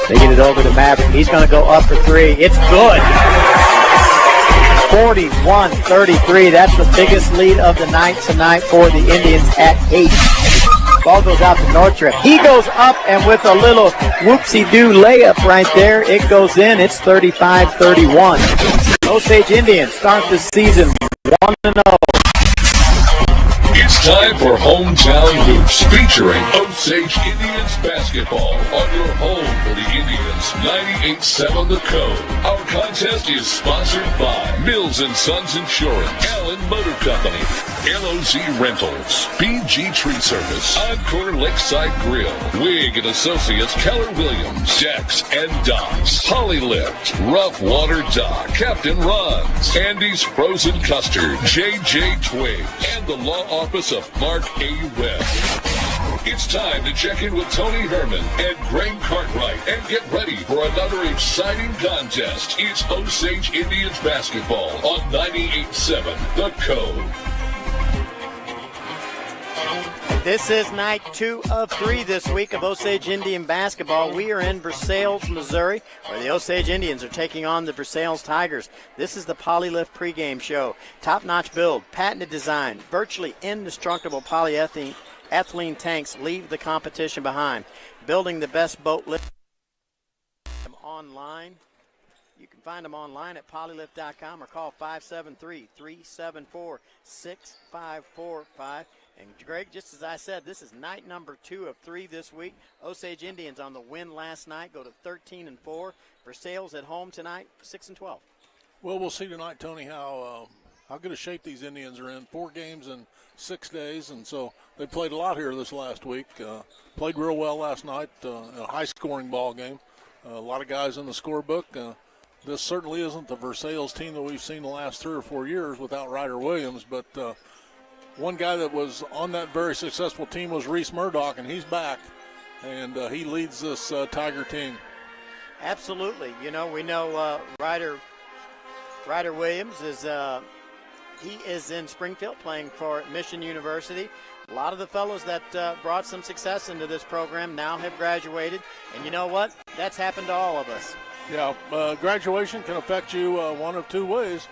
They get it over to Maverick. He's going to go up for three. It's good. 41-33. That's the biggest lead of the night tonight for the Indians at 8. Ball goes out to Northrup. He goes up, and with a little whoopsie-doo layup right there, it goes in. It's 35-31. Osage Indians start the season 1-0. It's time for Hometown Hoops, featuring Osage Indians basketball on your home for the Indians, 98.7 The Code. Our contest is sponsored by Mills & Sons Insurance, Allen Motor Company, LOZ Rentals, BG Tree Service, Encore Lakeside Grill, Wig & Associates, Keller Williams, Decks and Docks, Polylift, Rough Water Dock, Captain Ron's, Andy's Frozen Custard, JJ Twig, and the law office of Mark A. Webb. It's time to check in with Tony Herman and Greg Cartwright and get ready for another exciting contest. It's Osage Indians basketball on 98.7 The Code. This is night 2 of 3 this week of Osage Indian basketball. We are in Versailes, Missouri, where the Osage Indians are taking on the Versailes Tigers. This is the Polylift pregame show. Top-notch build, patented design, virtually indestructible polyethylene tanks leave the competition behind. Building the best boat lift online. You can find them online at polylift.com or call 573-374-6545. And, Greg, just as I said, this is night number 2 of 3 this week. Osage Indians on the win last night go to 13-4. Versailes at home tonight, 6-12. Well, we'll see tonight, Tony, how good a shape these Indians are in. 4 games in 6 days, and so they played a lot here this last week. Played real well last night, a high-scoring ball game. A lot of guys in the scorebook. This certainly isn't the Versailes team that we've seen the last 3 or 4 years without Ryder Williams, but one guy that was on that very successful team was Reese Murdoch, and he's back, and he leads this Tiger team. Absolutely. You know, we know Ryder Williams is he is in Springfield playing for Mission University. A lot of the fellows that brought some success into this program now have graduated, and you know what? That's happened to all of us. Yeah, graduation can affect you one of 2 ways.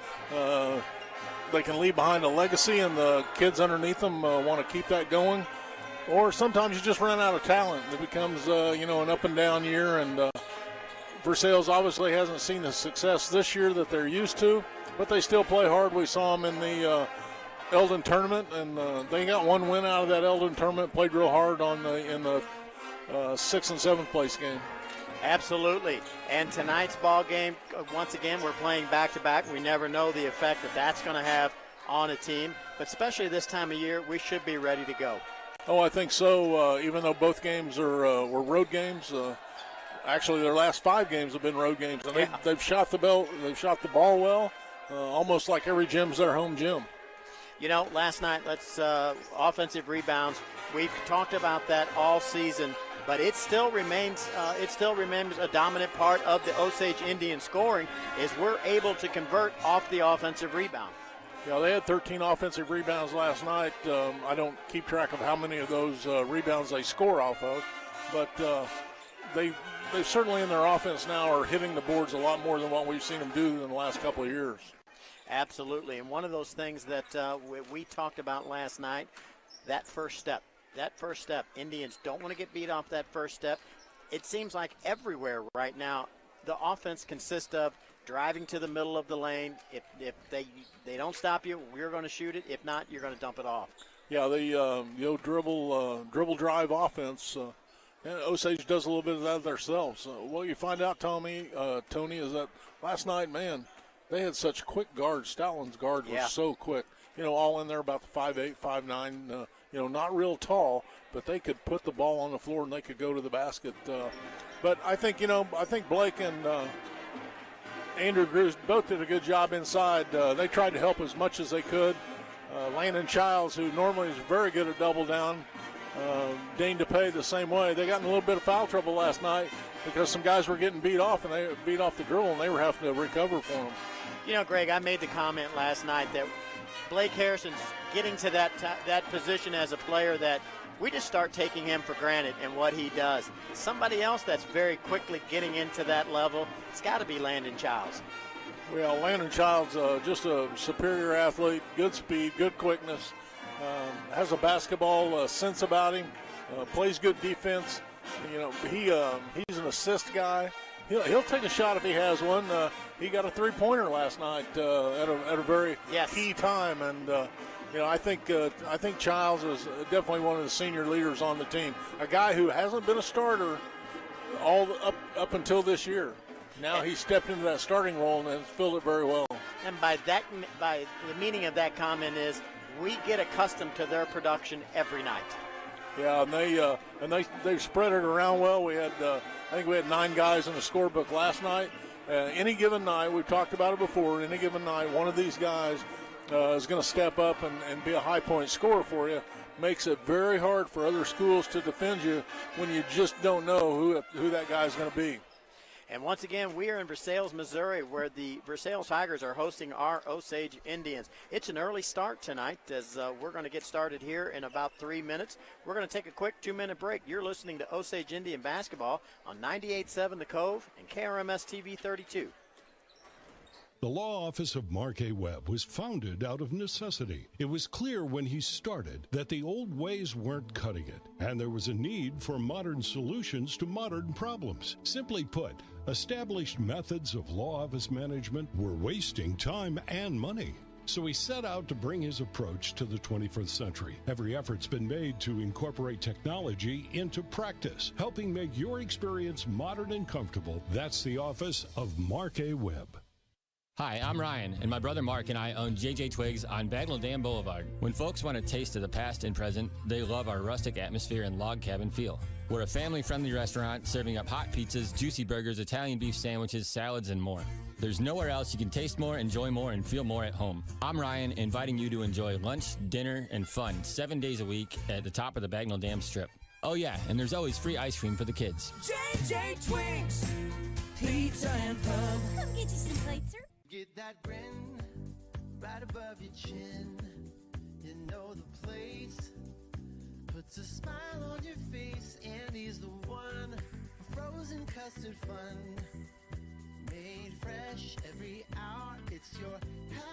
They can leave behind a legacy, and the kids underneath them want to keep that going. Or sometimes you just run out of talent. It becomes, an up-and-down year, and Versailes obviously hasn't seen the success this year that they're used to, but they still play hard. We saw them in the Eldon tournament, and they got 1 win out of that Eldon tournament, played real hard in the 6th and 7th place game. Absolutely. And tonight's ball game, once again, we're playing back-to-back. We never know the effect that that's going to have on a team. But especially this time of year, we should be ready to go. Oh, I think so. Even though both games were road games, actually their last 5 games have been road games. And they've shot the ball well, almost like every gym's their home gym. You know, last night, offensive rebounds. We've talked about that all season. But it still remains a dominant part of the Osage Indian scoring is we're able to convert off the offensive rebound. Yeah, they had 13 offensive rebounds last night. I don't keep track of how many of those rebounds they score off of, but they certainly in their offense now are hitting the boards a lot more than what we've seen them do in the last couple of years. Absolutely, and one of those things that we talked about last night, that first step. Indians don't want to get beat off that first step. It seems like everywhere right now the offense consists of driving to the middle of the lane. If they don't stop you, we're going to shoot it. If not, you're going to dump it off. Yeah, the dribble drive offense. And Osage does a little bit of that themselves. What you find out, Tony, is that last night, man, they had such quick guards. Stallon's guard was so quick. All in there about the 5'8", 5'9", not real tall, but they could put the ball on the floor and they could go to the basket. But I think Blake and Andrew Grews both did a good job inside. They tried to help as much as they could. Landon Childs, who normally is very good at double down, Dane DePay the same way. They got in a little bit of foul trouble last night because some guys were getting beat off, and they beat off the dribble, and they were having to recover for them. Greg, I made the comment last night that Blake Harrison's getting to that position as a player that we just start taking him for granted and what he does. Somebody else that's very quickly getting into that level, it's got to be Landon Childs. Well, Landon Childs, just a superior athlete, good speed, good quickness, has a basketball sense about him, plays good defense. You know, he's an assist guy. He'll take a shot if he has one. He got a three-pointer last night at a very key time, and I think Childs is definitely one of the senior leaders on the team. A guy who hasn't been a starter up until this year. Now he stepped into that starting role and has filled it very well. And by the meaning of that comment is we get accustomed to their production every night. Yeah, and they spread it around well. I think we had 9 guys in the scorebook last night. Any given night, we've talked about it before. Any given night, one of these guys is going to step up and be a high point scorer for you. Makes it very hard for other schools to defend you when you just don't know who that guy is going to be. And once again, we are in Versailes, Missouri, where the Versailes Tigers are hosting our Osage Indians. It's an early start tonight as we're going to get started here in about 3 minutes. We're going to take a quick 2-minute break. You're listening to Osage Indian Basketball on 98.7 The Cove and KRMS TV 32. The law office of Mark A. Webb was founded out of necessity. It was clear when he started that the old ways weren't cutting it, and there was a need for modern solutions to modern problems. Simply put, established methods of law office management were wasting time and money. So he set out to bring his approach to the 21st century. Every effort's been made to incorporate technology into practice, helping make your experience modern and comfortable. That's the office of Mark A. Webb. Hi, I'm Ryan, and my brother Mark and I own JJ Twigs on Bagnell Dam Boulevard. When folks want a taste of the past and present, they love our rustic atmosphere and log cabin feel. We're a family-friendly restaurant serving up hot pizzas, juicy burgers, Italian beef sandwiches, salads, and more. There's nowhere else you can taste more, enjoy more, and feel more at home. I'm Ryan, inviting you to enjoy lunch, dinner, and fun 7 days a week at the top of the Bagnell Dam Strip. Oh yeah, and there's always free ice cream for the kids. JJ Twigs, pizza and pub. Come get you some plates, sir. Get that grin right above your chin. You know the place puts a smile on your face, and he's the one for frozen custard fun. Made fresh every hour. It's your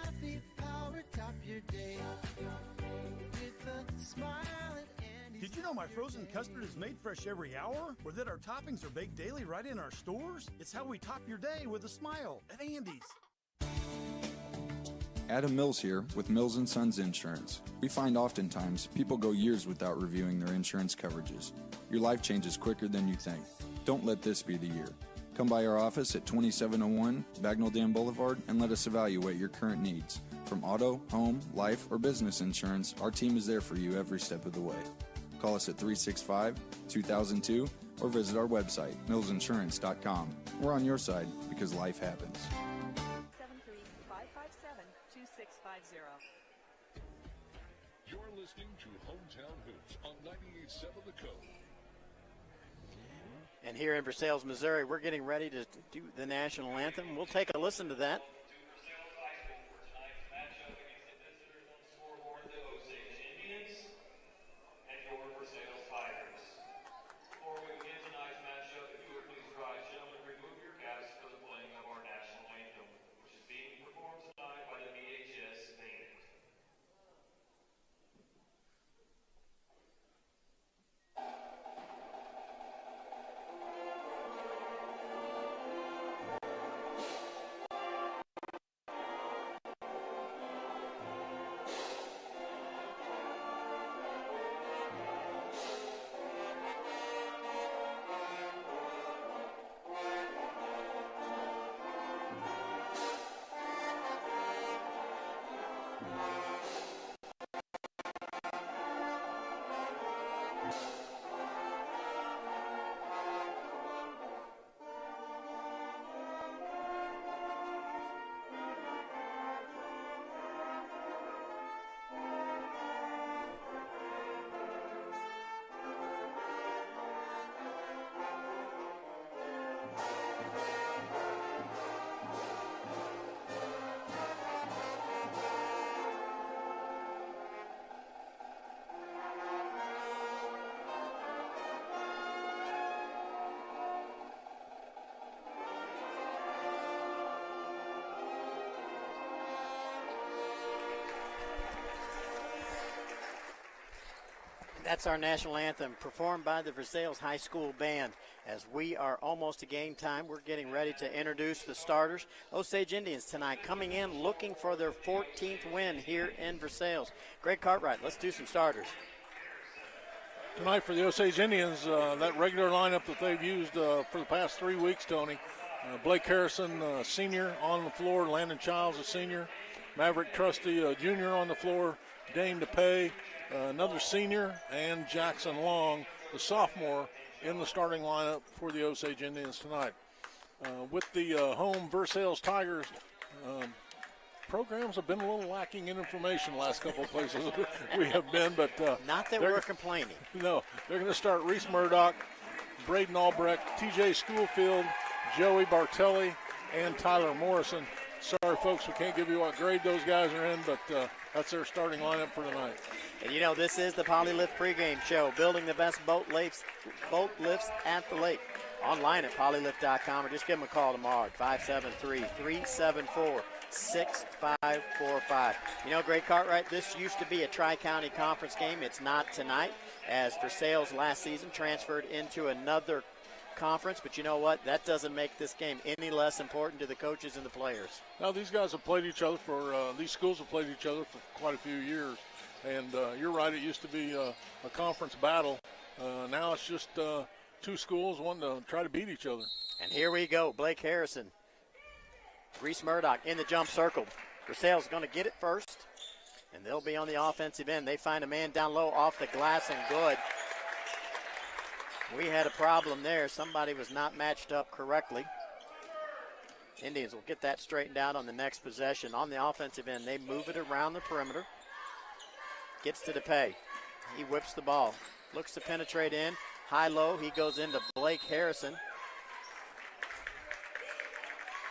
happy power. Top your day with a smile at Andy's. Did you know my frozen custard is made fresh every hour? Or that our toppings are baked daily right in our stores? It's how we top your day with a smile at Andy's. Adam Mills here with Mills & Sons Insurance. We find oftentimes people go years without reviewing their insurance coverages. Your life changes quicker than you think. Don't let this be the year. Come by our office at 2701 Bagnell Dam Boulevard and let us evaluate your current needs. From auto, home, life, or business insurance, our team is there for you every step of the way. Call us at 365-2002 or visit our website, millsinsurance.com. We're on your side because life happens. 73557-2650. You're listening to Hometown Hoops on 98.7 The Cove. And here in Versailes, Missouri, we're getting ready to do the national anthem. We'll take a listen to that. That's our national anthem performed by the Versailes High School Band. As we are almost to game time, we're getting ready to introduce the starters. Osage Indians tonight coming in looking for their 14th win here in Versailes. Greg Cartwright, let's do some starters. Tonight for the Osage Indians, that regular lineup that they've used for the past 3 weeks, Tony. Blake Harrison, senior, on the floor. Landon Childs, a senior. Maverick Trusty, junior, on the floor. Dane DePay, another senior, and Jackson Long, the sophomore, in the starting lineup for the Osage Indians tonight. With the home Versailes Tigers, programs have been a little lacking in information the last couple of places we have been, but not that we're complaining. No, they're going to start Reese Murdoch, Braden Albrecht, TJ Schoolfield, Joey Bartelli, and Tyler Morrison. Sorry, folks, we can't give you what grade those guys are in, but that's their starting lineup for tonight. And you know, this is the Polylift pregame show, building the best boat lifts at the lake. Online at polylift.com, or just give them a call tomorrow at 573-374-6545. You know, Greg Cartwright, this used to be a Tri-County Conference game. It's not tonight, as Versailes last season transferred into another conference, but you know what? That doesn't make this game any less important to the coaches and the players. Now, these guys have played each other these schools have played each other for quite a few years, and you're right, it used to be a conference battle. Now it's just two schools wanting to try to beat each other. And here we go, Blake Harrison, Reese Murdoch in the jump circle. Versailes going to get it first, and they'll be on the offensive end. They find a man down low off the glass and good. We had a problem there. Somebody was not matched up correctly. Indians will get that straightened out on the next possession. On the offensive end, they move it around the perimeter. Gets to DePay. He whips the ball. Looks to penetrate in. High-low, he goes into Blake Harrison.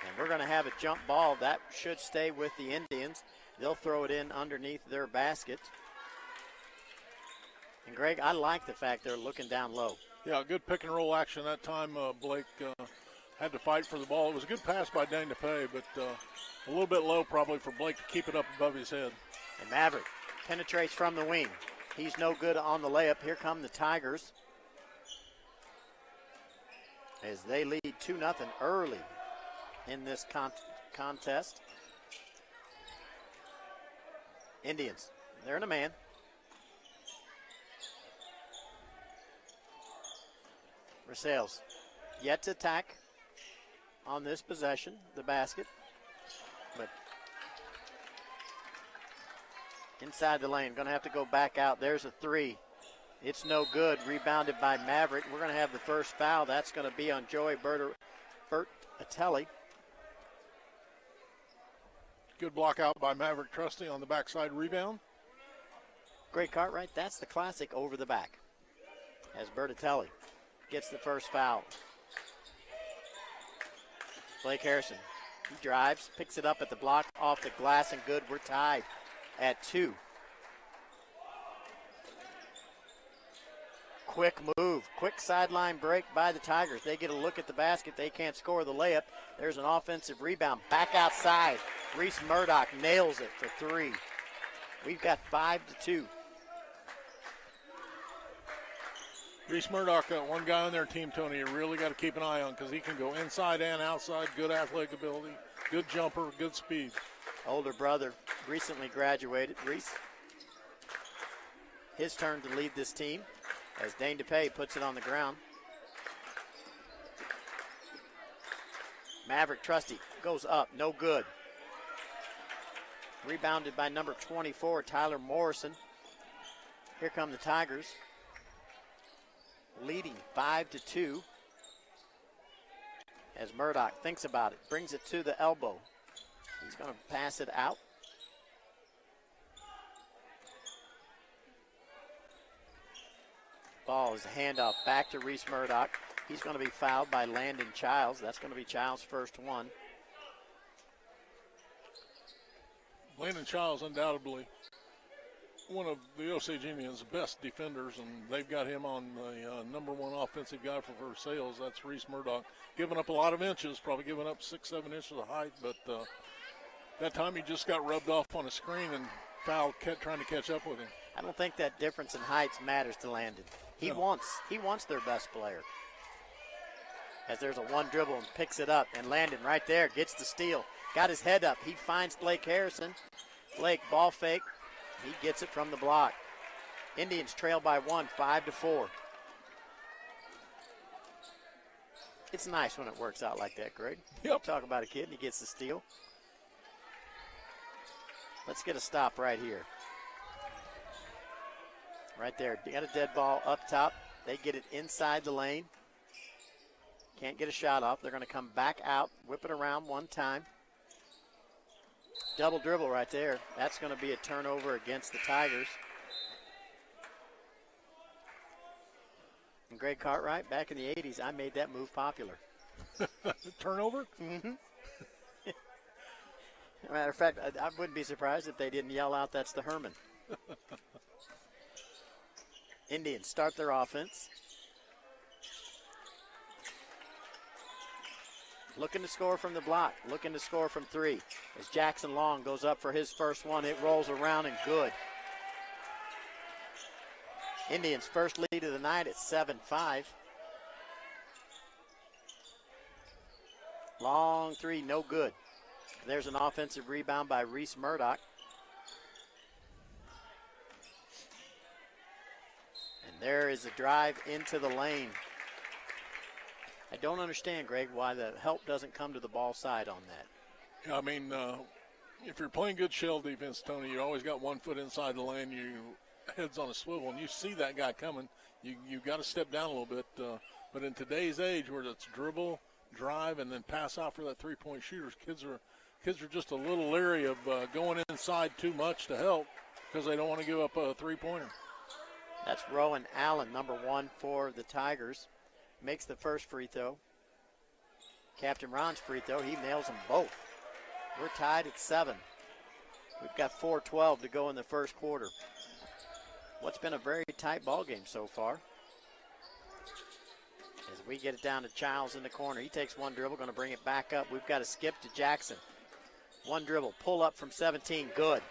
And we're going to have a jump ball. That should stay with the Indians. They'll throw it in underneath their basket. And, Greg, I like the fact they're looking down low. Yeah, good pick-and-roll action that time. Blake had to fight for the ball. It was a good pass by Dane DePay, but a little bit low probably for Blake to keep it up above his head. And Maverick penetrates from the wing. He's no good on the layup. Here come the Tigers as they lead 2-0 early in this contest. Indians, they're in a man. Versailes yet to attack on this possession, the basket. But inside the lane, going to have to go back out. There's a three. It's no good. Rebounded by Maverick. We're going to have the first foul. That's going to be on Joey Bertatelli. Good block out by Maverick Trusty on the backside rebound. Greg Cartwright, that's the classic over the back as Bertatelli gets the first foul. Blake Harrison, he drives, picks it up at the block, off the glass, and good. We're tied at 2. Quick move, quick sideline break by the Tigers. They get a look at the basket. They can't score the layup. There's an offensive rebound. Back outside. Reese Murdoch nails it for 3. We've got 5-2. Reese Murdoch, one guy on their team, Tony, you really got to keep an eye on because he can go inside and outside. Good athletic ability, good jumper, good speed. Older brother recently graduated. Reese, his turn to lead this team as Dane DePay puts it on the ground. Maverick Trusty goes up, no good. Rebounded by number 24, Tyler Morrison. Here come the Tigers, leading 5-2 as Murdoch thinks about it, brings it to the elbow. He's going to pass it out. Ball is a handoff back to Reese Murdoch. He's going to be fouled by Landon Childs. That's going to be Childs' first one. Landon Childs, undoubtedly one of the Osage Indians' best defenders, and they've got him on the number 1 offensive guy for Versailes. That's Reese Murdoch. Giving up a lot of inches, probably giving up 6-7 inches of height, but that time he just got rubbed off on a screen and fouled, trying to catch up with him. I don't think that difference in heights matters to Landon. He wants their best player. As there's a one dribble and picks it up, and Landon right there gets the steal. Got his head up. He finds Blake Harrison. Blake, ball fake. He gets it from the block. Indians trail by 1, 5-4. It's nice when it works out like that, Greg. Yep. Talk about a kid and he gets the steal. Let's get a stop right here. Right there. You got a dead ball up top. They get it inside the lane. Can't get a shot off. They're going to come back out, whip it around one time. Double dribble right there. That's going to be a turnover against the Tigers. And Greg Cartwright, back in the 80s, I made that move popular. Turnover? Mm-hmm. Matter of fact, I wouldn't be surprised if they didn't yell out, "That's the Herman." Indians start their offense. Looking to score from the block, looking to score from 3. As Jackson Long goes up for his first one, it rolls around and good. Indians' first lead of the night at 7-5. Long 3, no good. There's an offensive rebound by Reese Murdoch. And there is a drive into the lane. I don't understand, Greg, why the help doesn't come to the ball side on that. Yeah, I mean, if you're playing good shell defense, Tony, you always got 1 foot inside the lane. Your head's on a swivel, and you see that guy coming. You got to step down a little bit. But in today's age, where it's dribble, drive, and then pass out for that three-point shooters, kids are just a little leery of going inside too much to help because they don't want to give up a three-pointer. That's Rowan Allen, number 1 for the Tigers. Makes the first free throw. Captain Ron's free throw, he nails them both. We're tied at 7. We've got 4:12 to go in the first quarter. What's been a very tight ball game so far. As we get it down to Childs in the corner. He takes one dribble, going to bring it back up. We've got to skip to Jackson. One dribble, pull up from 17, good.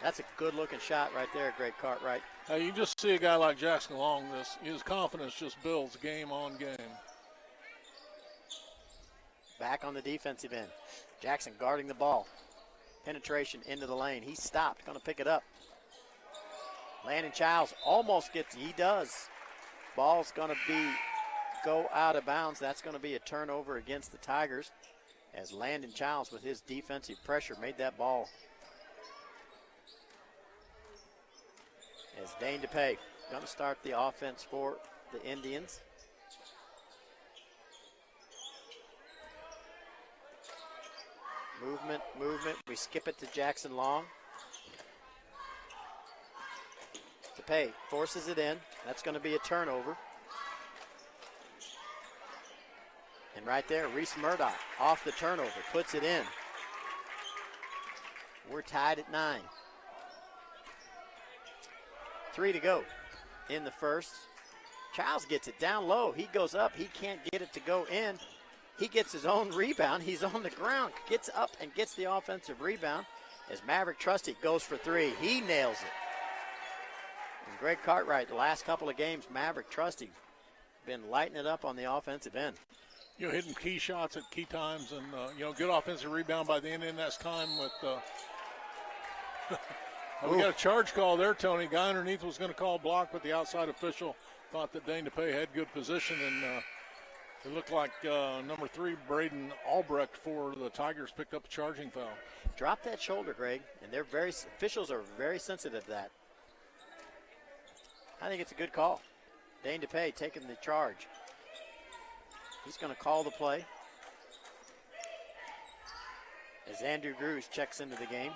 That's a good-looking shot right there, Greg Cartwright. You just see a guy like Jackson Long, his confidence just builds game on game. Back on the defensive end. Jackson guarding the ball. Penetration into the lane. He stopped, going to pick it up. Landon Childs almost gets, he does. Ball's going to go out of bounds. That's going to be a turnover against the Tigers as Landon Childs with his defensive pressure made that ball. As Dane DePay going to start the offense for the Indians. Movement. We skip it to Jackson Long. DePay forces it in. That's going to be a turnover. And right there, Reese Murdoch off the turnover, puts it in. We're tied at 9. 3 to go in the first. Childs gets it down low. He goes up. He can't get it to go in. He gets his own rebound. He's on the ground. Gets up and gets the offensive rebound as Maverick Trusty goes for 3. He nails it. And Greg Cartwright, the last couple of games, Maverick Trusty been lighting it up on the offensive end. Hitting key shots at key times and, good offensive rebound by the Indian. That's time with we got a charge call there, Tony. Guy underneath was going to call block, but the outside official thought that Dane DePay had good position, and it looked like number 3, Braden Albrecht for the Tigers picked up a charging foul. Drop that shoulder, Greg, and officials are very sensitive to that. I think it's a good call. Dane DePay taking the charge. He's going to call the play as Andrew Grews checks into the game.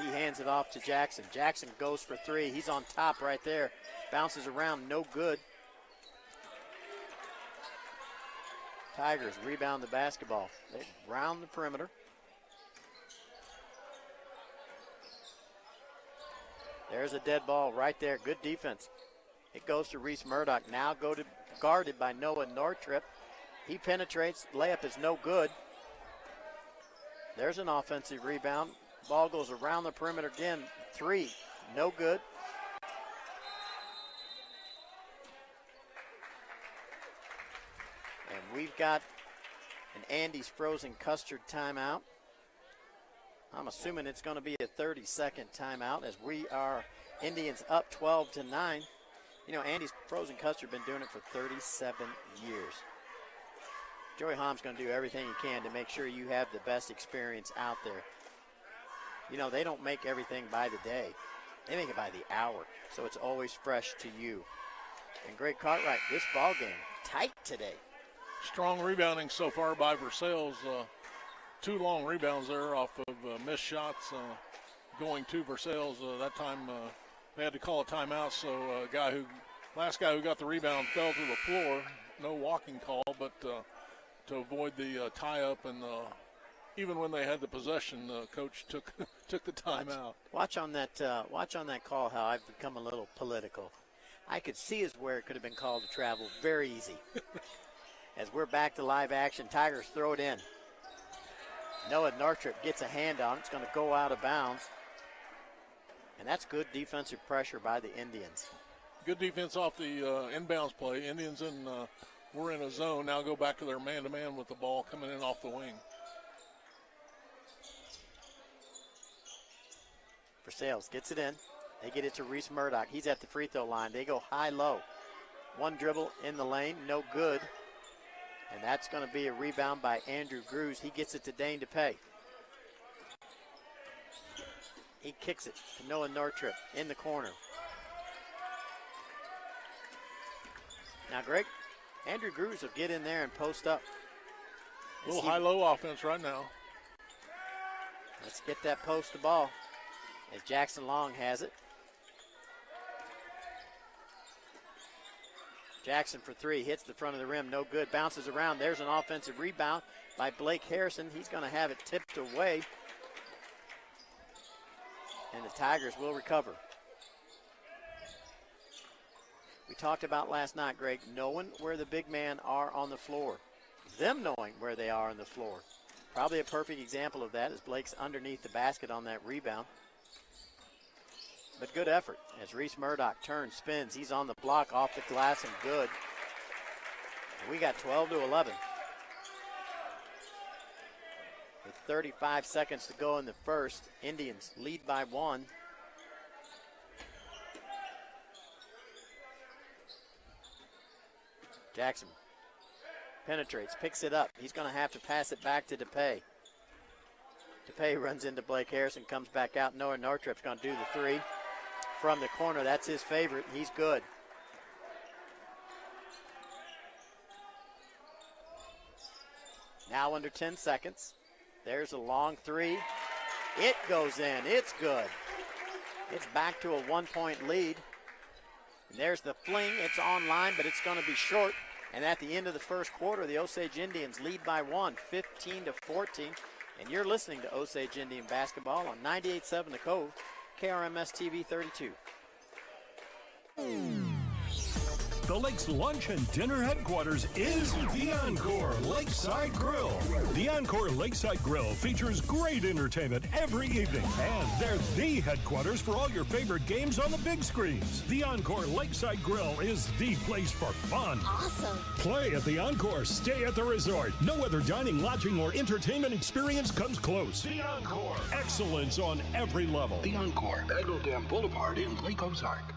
He hands it off to Jackson. Jackson goes for 3. He's on top right there. Bounces around, no good. Tigers rebound the basketball. They round the perimeter. There's a dead ball right there. Good defense. It goes to Reese Murdoch. Now guarded by Noah Nortrip. He penetrates. Layup is no good. There's an offensive rebound Ball goes around the perimeter again. 3, no good. And we've got an Andy's Frozen Custard timeout. I'm assuming it's going to be a 30-second timeout as we are Indians up 12-9. You know, Andy's Frozen Custard been doing it for 37 years. Joey Hahn's going to do everything he can to make sure you have the best experience out there. You know, they don't make everything by the day. They make it by the hour, so it's always fresh to you. And Greg Cartwright, this ball game, tight today. Strong rebounding so far by Versailes. 2 long rebounds there off of missed shots going to Versailes. That time they had to call a timeout, so last guy who got the rebound fell to the floor. No walking call, but to avoid the tie-up, and even when they had the possession, coach took the timeout. Watch on that call how I've become a little political. I could see where it could have been called to travel very easy. As we're back to live action, Tigers throw it in. Noah Northrop gets a hand on it. It's going to go out of bounds. And that's good defensive pressure by the Indians. Good defense off the inbounds play. Indians were in a zone. Now go back to their man-to-man with the ball coming in off the wing. Versailes gets it in. They get it to Reese Murdoch. He's at the free throw line. They go high-low. 1 dribble in the lane, no good. And that's going to be a rebound by Andrew Grews. He gets it to Dane DePay. He kicks it to Noah Northrop in the corner. Now, Greg, Andrew Grews will get in there and post up. A little high-low offense right now. Let's get that post the ball as Jackson Long has it. Jackson for 3, hits the front of the rim, no good, bounces around. There's an offensive rebound by Blake Harrison. He's going to have it tipped away, and the Tigers will recover. We talked about last night, Greg, knowing where the big men are on the floor. Them knowing where they are on the floor. Probably a perfect example of that is Blake's underneath the basket on that rebound. But good effort as Reese Murdoch turns, spins. He's on the block off the glass and good. And we got 12-11. With 35 seconds to go in the first, Indians lead by 1. Jackson penetrates, picks it up. He's going to have to pass it back to DePay. DePay runs into Blake Harrison, comes back out. Noah Northrup's going to do the 3 from the corner. That's his favorite. He's good. Now under 10 seconds. There's a long 3. It goes in. It's good. It's back to a 1-point lead. And there's the fling. It's online, but it's going to be short. And at the end of the first quarter, the Osage Indians lead by 1, 15-14. And you're listening to Osage Indian basketball on 98.7 The Cove, KRMS TV 32. The Lake's lunch and dinner headquarters is the Encore Lakeside Grill. The Encore Lakeside Grill features great entertainment every evening, and they're the headquarters for all your favorite games on the big screens. The Encore Lakeside Grill is the place for fun. Awesome. Play at the Encore, stay at the resort. No other dining, lodging, or entertainment experience comes close. The Encore. Excellence on every level. The Encore, Bagnell Dam Boulevard in Lake Ozark.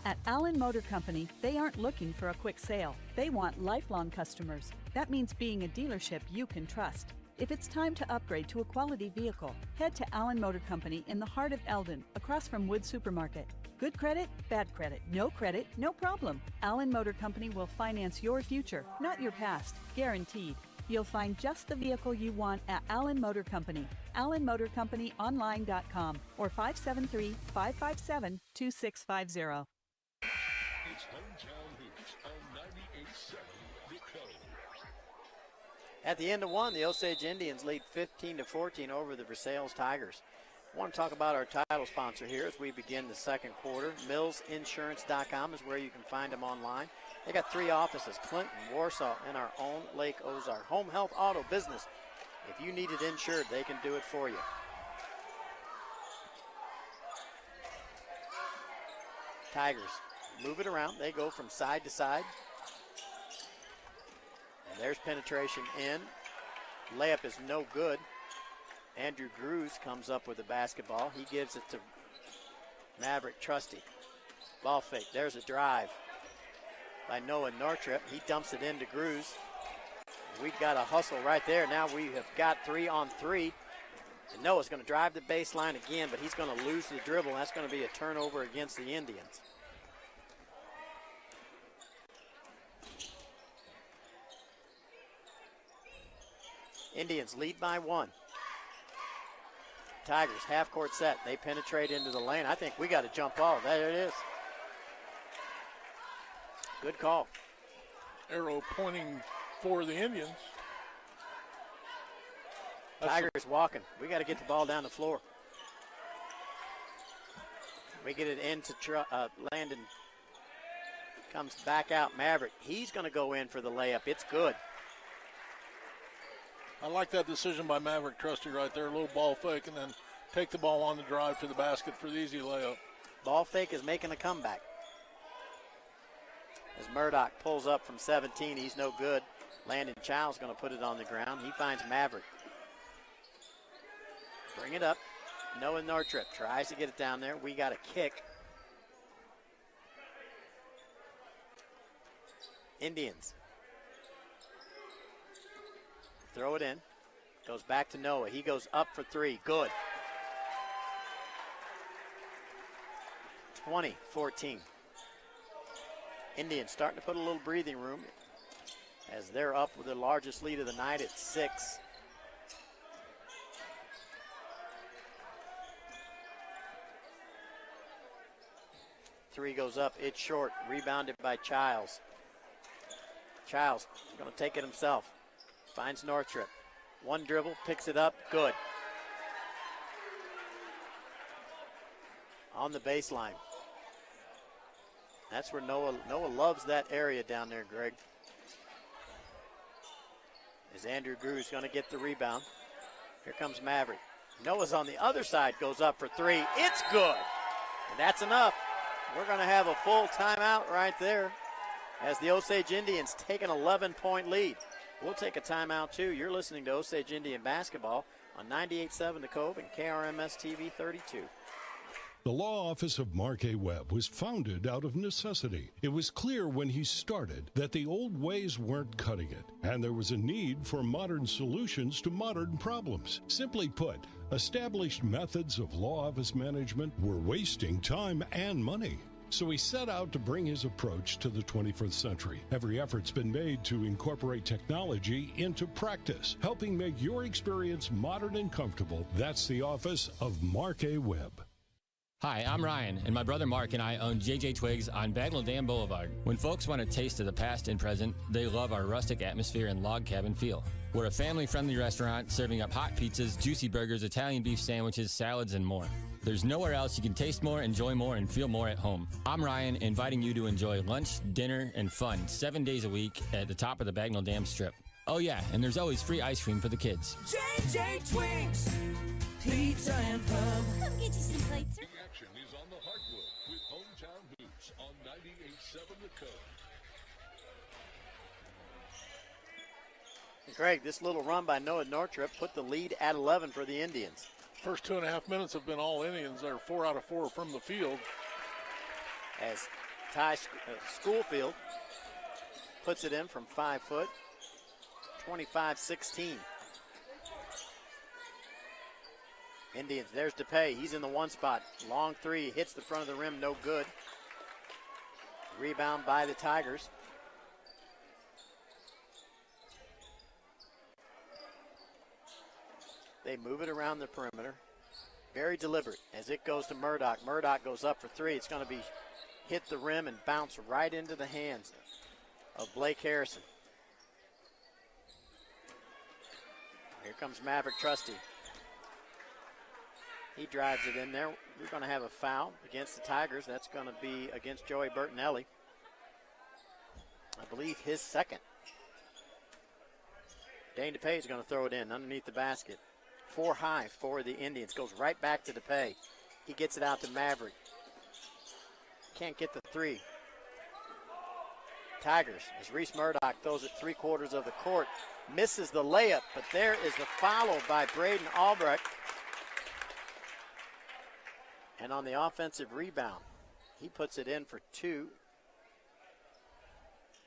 At Allen Motor Company, they aren't looking for a quick sale. They want lifelong customers. That means being a dealership you can trust. If it's time to upgrade to a quality vehicle, head to Allen Motor Company in the heart of Eldon, across from Wood Supermarket. Good credit, bad credit, no problem. Allen Motor Company will finance your future, not your past, guaranteed. You'll find just the vehicle you want at Allen Motor Company. AllenMotorCompanyOnline.com or 573-557-2650. It's Hometown Hoops on 98.7 The Cove. At the end of 1, the Osage Indians lead 15-14 over the Versailes Tigers. I want to talk about our title sponsor here as we begin the second quarter. MillsInsurance.com is where you can find them online. They got 3 offices, Clinton, Warsaw, and our own Lake Ozark. Home health auto business. If you need it insured, they can do it for you. Tigers move it around. They go from side to side. And there's penetration in. Layup is no good. Andrew Grews comes up with the basketball. He gives it to Maverick Trusty. Ball fake. There's a drive by Noah Nortrip. He dumps it into Grews. We've got a hustle right there. Now we have got 3-on-3. And Noah's going to drive the baseline again, but he's going to lose the dribble. That's going to be a turnover against the Indians. Indians lead by 1. Tigers half-court set. They penetrate into the lane. I think we got a jump ball. There it is. Good call. Arrow pointing for the Indians. Tigers walking. We got to get the ball down the floor. We get it into Landon. Comes back out. Maverick. He's going to go in for the layup. It's good. I like that decision by Maverick Trusty right there. A little ball fake and then take the ball on the drive to the basket for the easy layup. Ball fake is making a comeback. As Murdoch pulls up from 17, he's no good. Landon Child's going to put it on the ground. He finds Maverick. Bring it up. Noah Nortrip tries to get it down there. We got a kick. Indians. Throw it in. Goes back to Noah. He goes up for 3. Good. 20-14. Indians starting to put a little breathing room as they're up with the largest lead of the night at 6. Three goes up. It's short. Rebounded by Childs. Childs going to take it himself. Finds Northrop. One dribble. Picks it up. Good. On the baseline. That's where Noah loves that area down there, Greg. As Andrew Grews going to get the rebound. Here comes Maverick. Noah's on the other side. Goes up for 3. It's good. And that's enough. We're going to have a full timeout right there as the Osage Indians take an 11-point lead. We'll take a timeout too. You're listening to Osage Indian basketball on 98.7 The Cove and KRMS TV 32. The law office of Mark A. Webb was founded out of necessity. It was clear when he started that the old ways weren't cutting it, and there was a need for modern solutions to modern problems. Simply put, established methods of law office management were wasting time and money. So he set out to bring his approach to the 21st century. Every effort's been made to incorporate technology into practice, helping make your experience modern and comfortable. That's the office of Mark A. Webb. Hi, I'm Ryan, and my brother Mark and I own JJ Twigs on Bagnell Dam Boulevard. When folks want a taste of the past and present, they love our rustic atmosphere and log cabin feel. We're a family-friendly restaurant serving up hot pizzas, juicy burgers, Italian beef sandwiches, salads, and more. There's nowhere else you can taste more, enjoy more, and feel more at home. I'm Ryan, inviting you to enjoy lunch, dinner, and fun 7 days a week at the top of the Bagnell Dam Strip. Oh yeah, and there's always free ice cream for the kids. JJ Twigs, pizza and pub. Come get you some plates, sir. The action is on the hardwood with Hometown Hoops on 98.7 The Cove. Greg, this little run by Noah Northrop put the lead at 11 for the Indians. First 2.5 minutes have been all Indians. They're 4 out of 4 from the field. As Ty Schoolfield puts it in from 5 foot, 25-16. Indians, there's DePay. He's in the one spot. Long three, hits the front of the rim, no good. Rebound by the Tigers. They move it around the perimeter. Very deliberate as it goes to Murdoch. Murdoch goes up for 3. It's going to be hit the rim and bounce right into the hands of Blake Harrison. Here comes Maverick Trusty. He drives it in there. We're going to have a foul against the Tigers. That's going to be against Joey Bertinelli. I believe his second. Dane DePay is going to throw it in underneath the basket. 4 high for the Indians. Goes right back to DePay. He gets it out to Maverick. can't get the three. Tigers, as Reese Murdoch throws it 3/4 of the court, misses the layup, but there is the follow by Braden Albrecht. And on the offensive rebound, he puts it in for 2.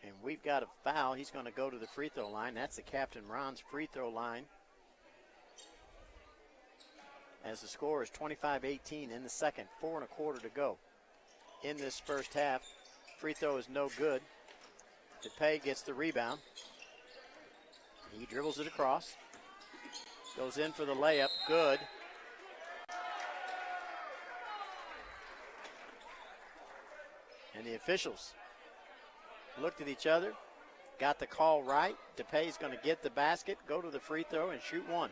And we've got a foul. He's going to go to the free throw line. That's the Captain Ron's free throw line. As the score is 25-18 in the second, 4 1/4 to go in this first half. Free throw is no good. DePay gets the rebound. He dribbles it across. Goes in for the layup. Good. And the officials looked at each other, got the call right. DePay's going to get the basket, go to the free throw, and shoot one.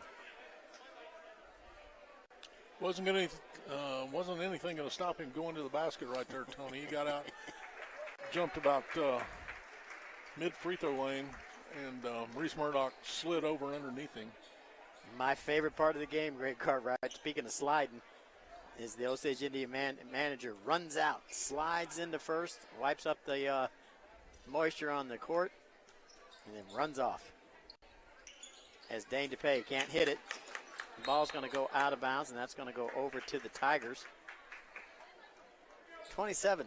Wasn't anything going to stop him going to the basket right there, Tony. He got out, jumped about mid free throw lane, and Reese Murdoch slid over underneath him. My favorite part of the game, Greg Cartwright, speaking of sliding, is the Osage Indian manager runs out, slides into first, wipes up the moisture on the court, and then runs off. As Dane DePay can't hit it, the ball's going to go out of bounds, and that's going to go over to the Tigers. 25-18.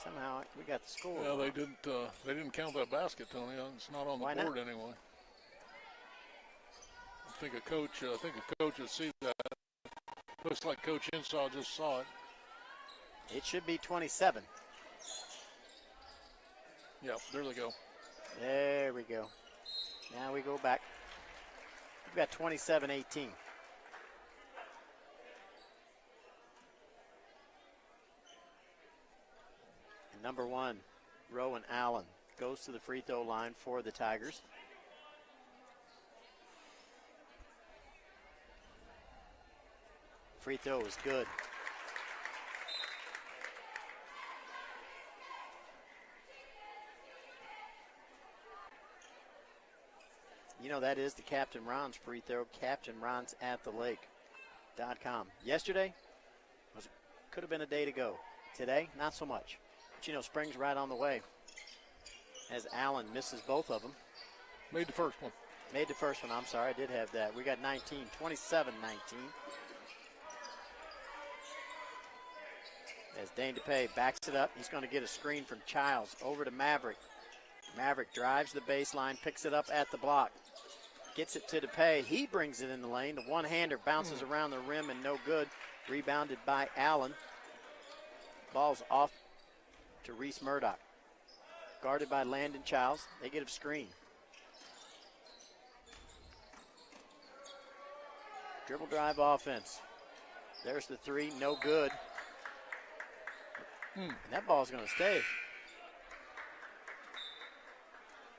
Somehow we got the score. Yeah, they didn't count that basket, Tony. It's not on the board anyway. I think a coach would see that. Looks like Coach Henshaw just saw it. It should be 27. Yep, there they go. There we go. Now we go back. We've got 27-18. And number 1, Rowan Allen, goes to the free throw line for the Tigers. Free throw is good. You know, that is the Captain Ron's free throw, CaptainRonsAtTheLake.com. Yesterday, could have been a day to go. Today, not so much. But, you know, spring's right on the way. As Allen misses both of them. Made the first one. I'm sorry, I did have that. We got 19, 27-19. As Dane DePay backs it up, he's going to get a screen from Childs over to Maverick. Maverick drives the baseline, picks it up at the block. Gets it to DePay. He brings it in the lane. The one-hander bounces around the rim and no good. Rebounded by Allen. Ball's off to Reese Murdoch. Guarded by Landon Childs. They get a screen. Dribble drive offense. There's the three, no good. And that ball's going to stay.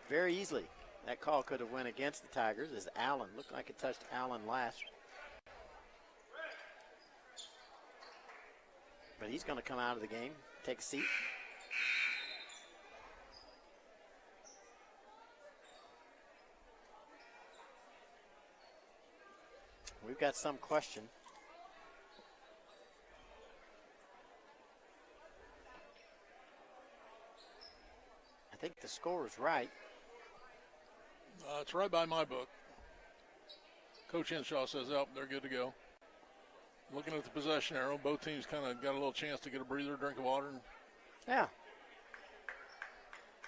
Very easily. That call could have went against the Tigers as Allen, looked like it touched Allen last. But he's going to come out of the game, take a seat. We've got some question. I think the score is right. It's right by my book. Coach Henshaw says, they're good to go. Looking at the possession arrow, both teams kind of got a little chance to get a breather, drink of water. Yeah.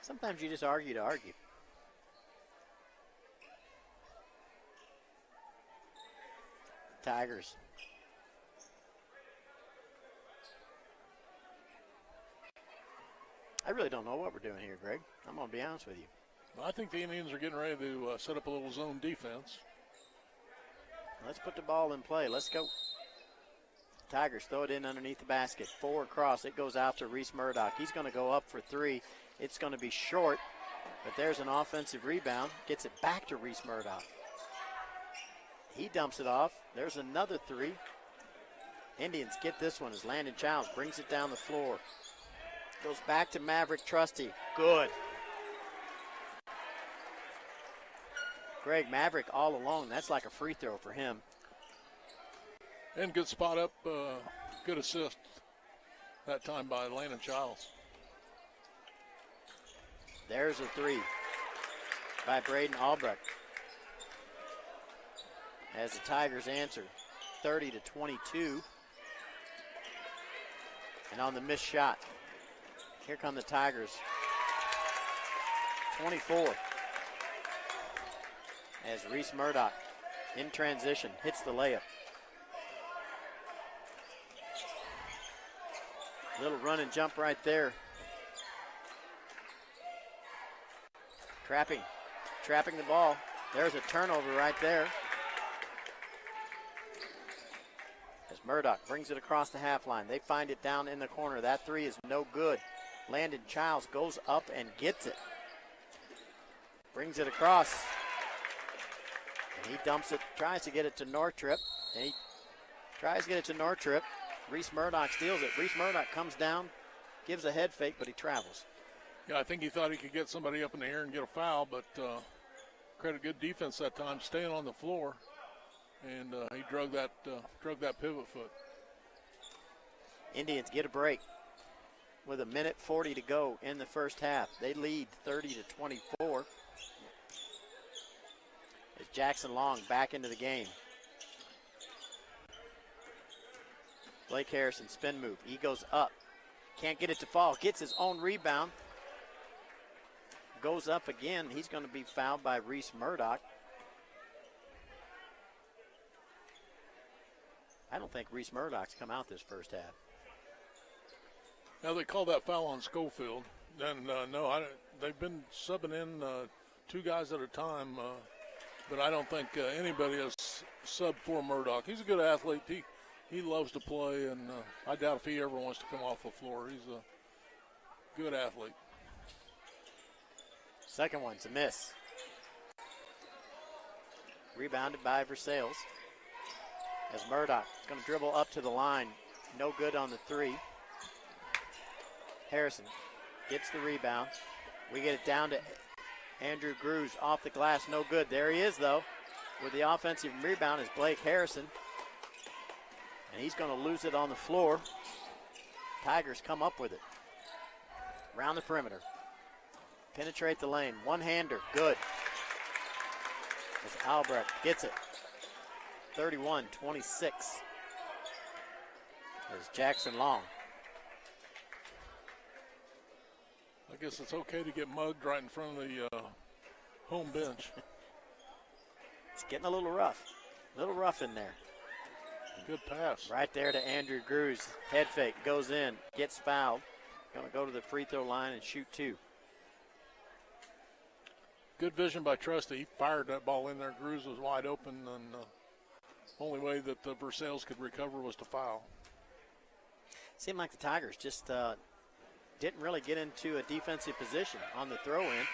Sometimes you just argue to argue. Tigers. I really don't know what we're doing here, Greg. I'm going to be honest with you. I think the Indians are getting ready to set up a little zone defense. Let's put the ball in play. Let's go. Tigers throw it in underneath the basket. Forward cross. It goes out to Reese Murdoch. He's going to go up for three. It's going to be short, but there's an offensive rebound. Gets it back to Reese Murdoch. He dumps it off. There's another three. Indians get this one as Landon Childs brings it down the floor. Goes back to Maverick Trusty. Good. Greg Maverick all alone. That's like a free throw for him. And good spot up, good assist that time by Landon Childs. There's a three by Braden Albrecht. As the Tigers answer, 30-22. And on the missed shot, here come the Tigers. 24. As Reese Murdoch, in transition, hits the layup. Little run and jump right there. Trapping the ball. There's a turnover right there. As Murdoch brings it across the half line. They find it down in the corner. That three is no good. Landon Childs goes up and gets it. Brings it across. And he dumps it, tries to get it to Northrop. And he tries to get it to Northrop. Reese Murdoch steals it. Reese Murdoch comes down, gives a head fake, but he travels. Yeah, I think he thought he could get somebody up in the air and get a foul, but credit good defense that time, staying on the floor, and he drug that pivot foot. Indians get a break with 1:40 to go in the first half. They lead 30-24. As Jackson Long back into the game. Blake Harrison spin move. He goes up. Can't get it to fall. Gets his own rebound. Goes up again. He's going to be fouled by Reese Murdoch. I don't think Reese Murdoch's come out this first half. Now they call that foul on Schofield. And they've been subbing in two guys at a time, but I don't think anybody has subbed for Murdoch. He's a good athlete. He loves to play, and I doubt if he ever wants to come off the floor. He's a good athlete. Second one's a miss. Rebounded by Versailes. As Murdoch is going to dribble up to the line. No good on the three. Harrison gets the rebound. We get it down to Andrew Grews off the glass. No good. There he is, though. With the offensive rebound is Blake Harrison. And he's going to lose it on the floor. Tigers come up with it. Around the perimeter. Penetrate the lane. One-hander. Good. As Albrecht gets it. 31-26. As Jackson Long. I guess it's okay to get mugged right in front of the home bench. It's getting a little rough. A little rough in there. Good pass. Right there to Andrew Grews. Head fake. Goes in. Gets fouled. Going to go to the free throw line and shoot two. Good vision by Trusty. He fired that ball in there. Grews was wide open, and the only way that the Versailes could recover was to foul. Seemed like the Tigers just didn't really get into a defensive position on the throw-in.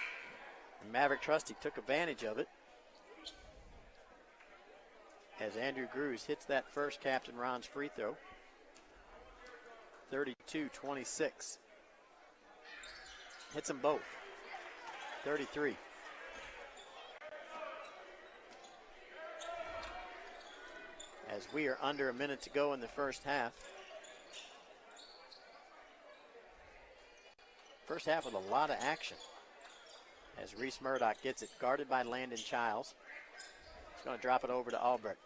And Maverick Trusty took advantage of it. As Andrew Grews hits that first Captain Ron's free throw. 32-26. Hits them both. 33. As we are under a minute to go in the first half. First half with a lot of action. As Reese Murdoch gets it, guarded by Landon Childs. He's going to drop it over to Albrecht.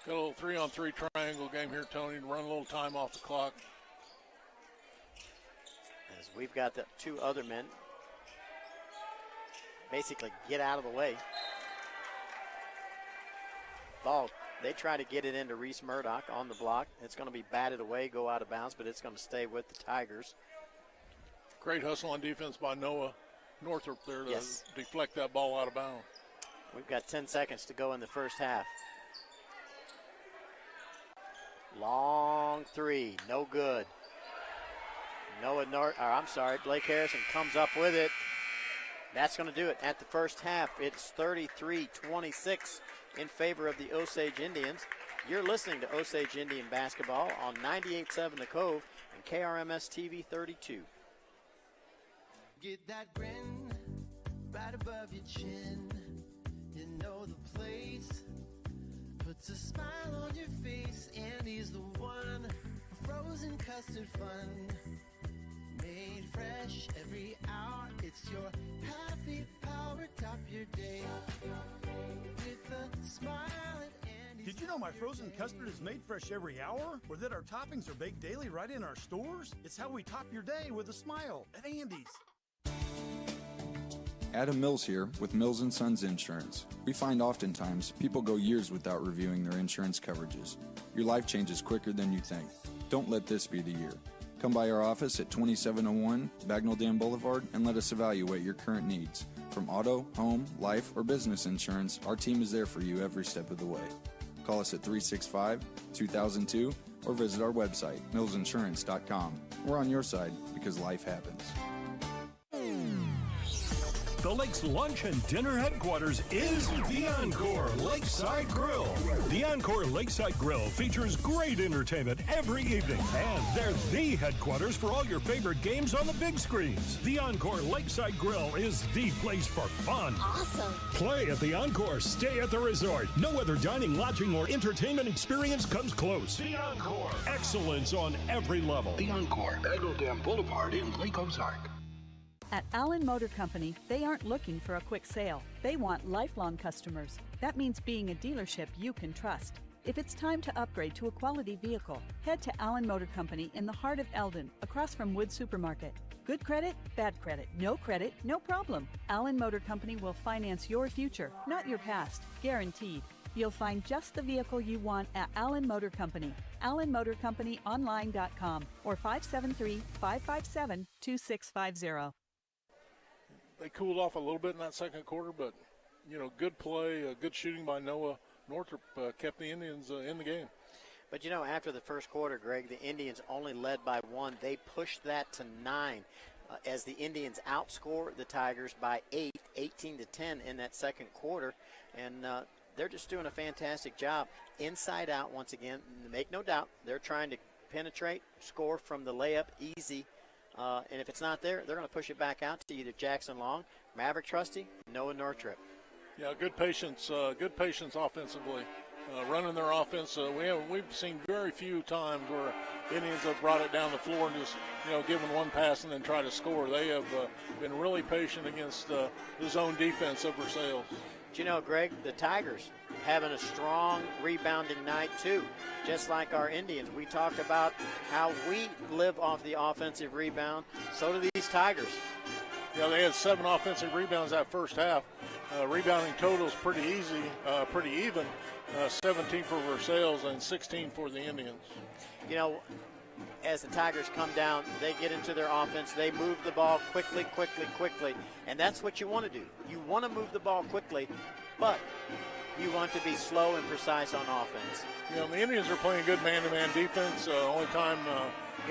Got a little 3-on-3 triangle game here, Tony, to run a little time off the clock. As we've got the two other men basically get out of the way. Ball, they try to get it into Reese Murdoch on the block. It's going to be batted away, go out of bounds, but it's going to stay with the Tigers. Great hustle on defense by Noah Northrop there to deflect that ball out of bounds. We've got 10 seconds to go in the first half. Long three, no good. Blake Harrison comes up with it. That's going to do it at the first half. It's 33-26 in favor of the Osage Indians. You're listening to Osage Indian basketball on 98.7 The Cove and KRMS TV 32. Get that grin right above your chin. You know the place puts a smile on your face, and he's the one for frozen custard fun. Made fresh every hour, it's your happy power. Top your day with a smile at Andy's. Did you know my frozen custard is made fresh every hour? Or that our toppings are baked daily right in our stores? It's how we top your day with a smile at Andy's. Adam Mills here with Mills & Sons Insurance. We find oftentimes people go years without reviewing their insurance coverages. Your life changes quicker than you think. Don't let this be the year. Come by our office at 2701 Bagnell Dam Boulevard and let us evaluate your current needs. From auto, home, life, or business insurance, our team is there for you every step of the way. Call us at 365-2002 or visit our website, millsinsurance.com. We're on your side because life happens. The Lake's lunch and dinner headquarters is the Encore Lakeside Grill. The Encore Lakeside Grill features great entertainment every evening, and they're the headquarters for all your favorite games on the big screens. The Encore Lakeside Grill is the place for fun. Awesome. Play at the Encore, stay at the resort. No other dining, lodging, or entertainment experience comes close. The Encore. Excellence on every level. The Encore, Bagnell Dam Boulevard in Lake Ozark. At Allen Motor Company, they aren't looking for a quick sale. They want lifelong customers. That means being a dealership you can trust. If it's time to upgrade to a quality vehicle, head to Allen Motor Company in the heart of Eldon, across from Wood Supermarket. Good credit, bad credit, no problem. Allen Motor Company will finance your future, not your past, guaranteed. You'll find just the vehicle you want at Allen Motor Company. AllenMotorCompanyOnline.com or 573-557-2650. They cooled off a little bit in that second quarter, but, good play, good shooting by Noah Northrop kept the Indians in the game. But, after the first quarter, Greg, the Indians only led by 1. They pushed that to 9 as the Indians outscore the Tigers by 8, 18-10 in that second quarter. And they're just doing a fantastic job. Inside out, once again, make no doubt, they're trying to penetrate, score from the layup easy. And if it's not there, they're going to push it back out to either Jackson Long, Maverick Trusty, Noah Northrop. Yeah, good patience offensively, running their offense. We've seen very few times where Indians have brought it down the floor and just, given one pass and then try to score. They have been really patient against the zone defense of Versailes. But Greg, the Tigers having a strong rebounding night too. Just like our Indians, we talked about how we live off the offensive rebound. So do these Tigers. Yeah, they had 7 offensive rebounds that first half. Rebounding totals pretty easy, pretty even. 17 for Versailes and 16 for the Indians. As the Tigers come down, they get into their offense. They move the ball quickly. And that's what you want to do. You want to move the ball quickly, but you want to be slow and precise on offense. The Indians are playing good man-to-man defense. Only time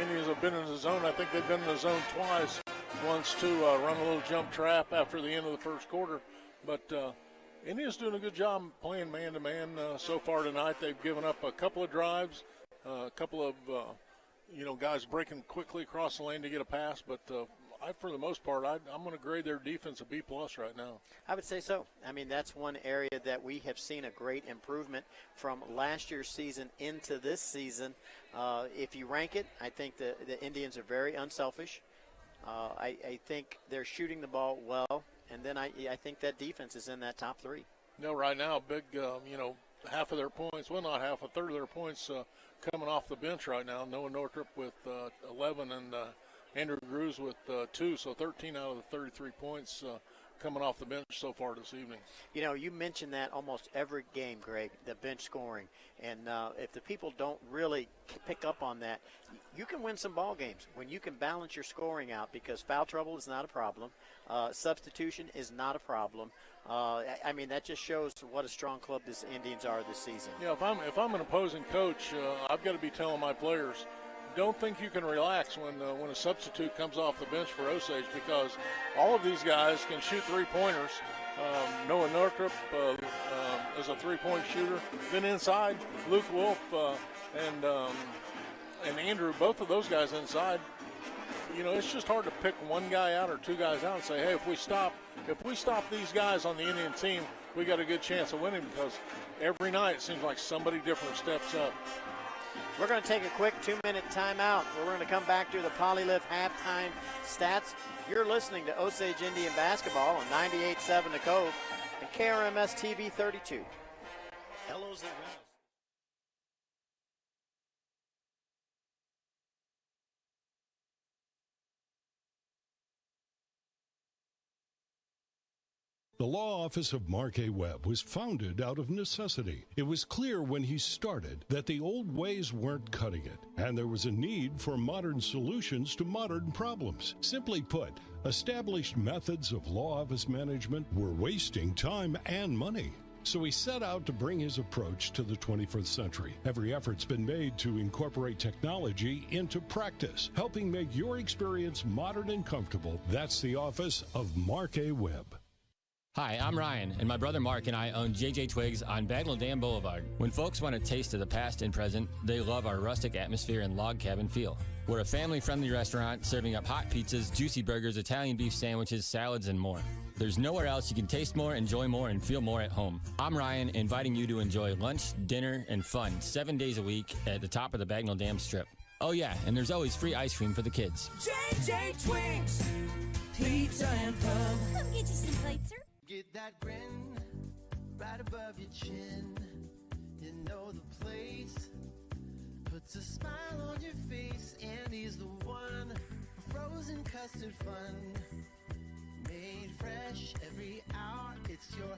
Indians have been in the zone, I think they've been in the zone twice. Once to run a little jump trap after the end of the first quarter. But Indians doing a good job playing man-to-man so far tonight. They've given up a couple of drives, a couple of guys breaking quickly across the lane to get a pass. But for the most part, I'm going to grade their defense a B+ right now. I would say so. That's one area that we have seen a great improvement from last year's season into this season. If you rank it, I think the Indians are very unselfish. I think they're shooting the ball well, and then I think that defense is in that top 3. Right now, big, half of their points, well, not half, a third of their points coming off the bench right now. Noah Northrop with 11 and Andrew Grews with 2, so 13 out of the 33 points coming off the bench so far this evening. You mention that almost every game, Greg, the bench scoring. And if the people don't really pick up on that, you can win some ball games when you can balance your scoring out, because foul trouble is not a problem. Substitution is not a problem. That just shows what a strong club this Indians are this season. Yeah, if I'm an opposing coach, I've got to be telling my players, don't think you can relax when a substitute comes off the bench for Osage, because all of these guys can shoot 3-pointers. Noah Northrop is a 3-point shooter. Then inside, Luke Wolf and Andrew, both of those guys inside. It's just hard to pick one guy out or 2 guys out and say, hey, if we stop these guys on the Indian team, we got a good chance of winning because every night it seems like somebody different steps up. We're going to take a quick 2-minute timeout. We're going to come back to the Polylift halftime stats. You're listening to Osage Indian Basketball on 98.7 The Cove and KRMS TV 32. Hello's the winners. The law office of Mark A. Webb was founded out of necessity. It was clear when he started that the old ways weren't cutting it, and there was a need for modern solutions to modern problems. Simply put, established methods of law office management were wasting time and money. So he set out to bring his approach to the 21st century. Every effort's been made to incorporate technology into practice, helping make your experience modern and comfortable. That's the office of Mark A. Webb. Hi, I'm Ryan, and my brother Mark and I own JJ Twigs on Bagnell Dam Boulevard. When folks want a taste of the past and present, they love our rustic atmosphere and log cabin feel. We're a family-friendly restaurant serving up hot pizzas, juicy burgers, Italian beef sandwiches, salads, and more. There's nowhere else you can taste more, enjoy more, and feel more at home. I'm Ryan, inviting you to enjoy lunch, dinner, and fun 7 days a week at the top of the Bagnell Dam Strip. Oh yeah, and there's always free ice cream for the kids. JJ Twigs, pizza and pub. Come get you some plates, sir. Get that grin right above your chin. You know the place. Puts a smile on your face, and he's the one. Frozen custard fun. Made fresh every hour. It's your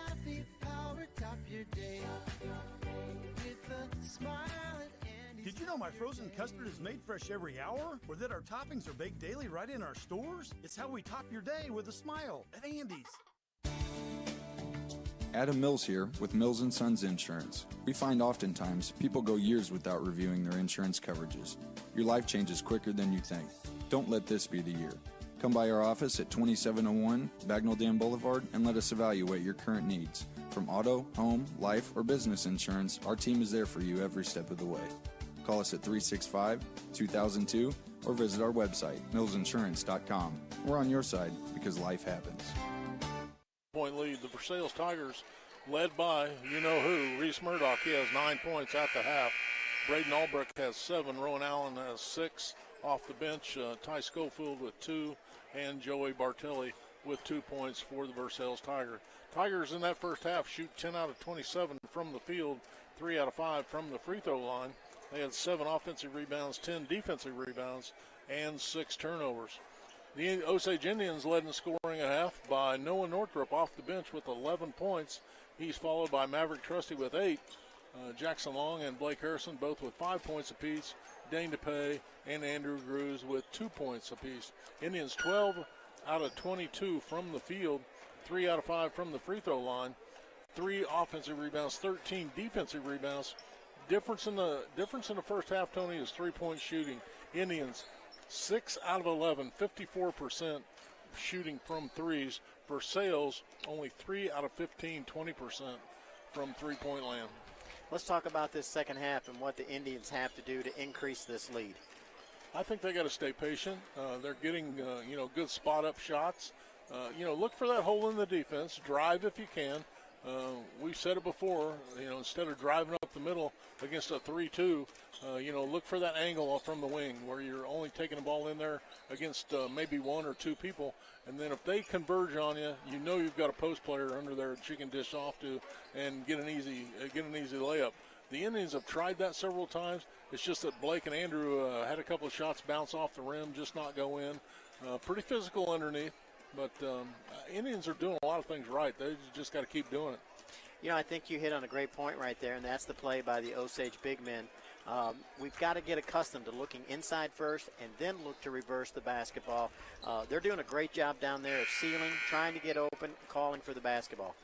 happy power. Top your day. With a smile and Did you know my frozen custard is made fresh every hour? Or that our toppings are baked daily right in our stores? It's how we top your day with a smile at Andy's. Adam Mills here with Mills & Sons Insurance. We find oftentimes people go years without reviewing their insurance coverages. Your life changes quicker than you think. Don't let this be the year. Come by our office at 2701 Bagnell Dam Boulevard and let us evaluate your current needs. From auto, home, life, or business insurance, our team is there for you every step of the way. Call us at 365-2002 or visit our website, millsinsurance.com. We're on your side because life happens. Point lead, the Versailes Tigers led by you-know-who, Reese Murdoch. He has 9 points at the half. Braden Albrecht has 7. Rowan Allen has 6 off the bench. Ty Schofield with 2, and Joey Bartelli with 2 points for the Versailes Tigers. Tigers in that first half shoot 10 out of 27 from the field, 3 out of 5 from the free throw line. They had 7 offensive rebounds, 10 defensive rebounds, and 6 turnovers. The Osage Indians led in scoring at half by Noah Northrup off the bench with 11 points. He's followed by Maverick Trusty with 8. Jackson Long and Blake Harrison both with 5 points apiece. Dane DePay and Andrew Grews with 2 points apiece. Indians 12 out of 22 from the field, 3 out of 5 from the free throw line, 3 offensive rebounds, 13 defensive rebounds. Difference in the first half, Tony, is 3-point shooting. Indians 6 out of 11, 54% shooting from threes. Versailes only 3 out of 15, 20% from three-point land. Let's talk about this second half and what the Indians have to do to increase this lead. I think they got to stay patient. They're getting, good spot-up shots. Look for that hole in the defense. Drive if you can. We've said it before, instead of driving up the middle against a 3-2, look for that angle from the wing where you're only taking the ball in there against maybe 1 or 2 people. And then if they converge on you, you've got a post player under there that you can dish off to and get an easy layup. The Indians have tried that several times. It's just that Blake and Andrew had a couple of shots bounce off the rim, just not go in. Pretty physical underneath. But Indians are doing a lot of things right. They just got to keep doing it. I think you hit on a great point right there, and that's the play by the Osage big men. We've got to get accustomed to looking inside first and then look to reverse the basketball. They're doing a great job down there of sealing, trying to get open, calling for the basketball.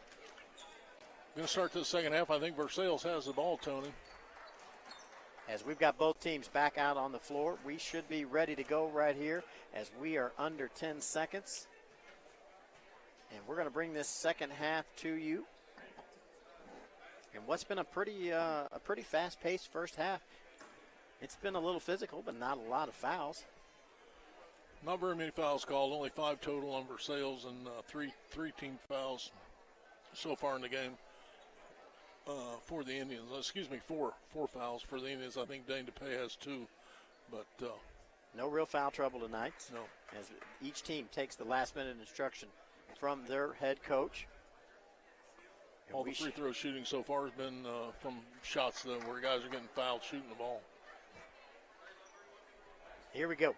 Going to start the second half. I think Versailes has the ball, Tony. As we've got both teams back out on the floor, we should be ready to go right here as we are under 10 seconds. And we're going to bring this second half to you. And what's been a pretty fast-paced first half. It's been a little physical, but not a lot of fouls. Not very many fouls called. Only 5 total on Versailes and three team fouls so far in the game for the Indians. Excuse me, four fouls for the Indians. I think Dane DePay has 2, but no real foul trouble tonight. No. As each team takes the last-minute instruction from their head coach. All the free throw shooting so far has been from shots where guys are getting fouled shooting the ball. Here we go.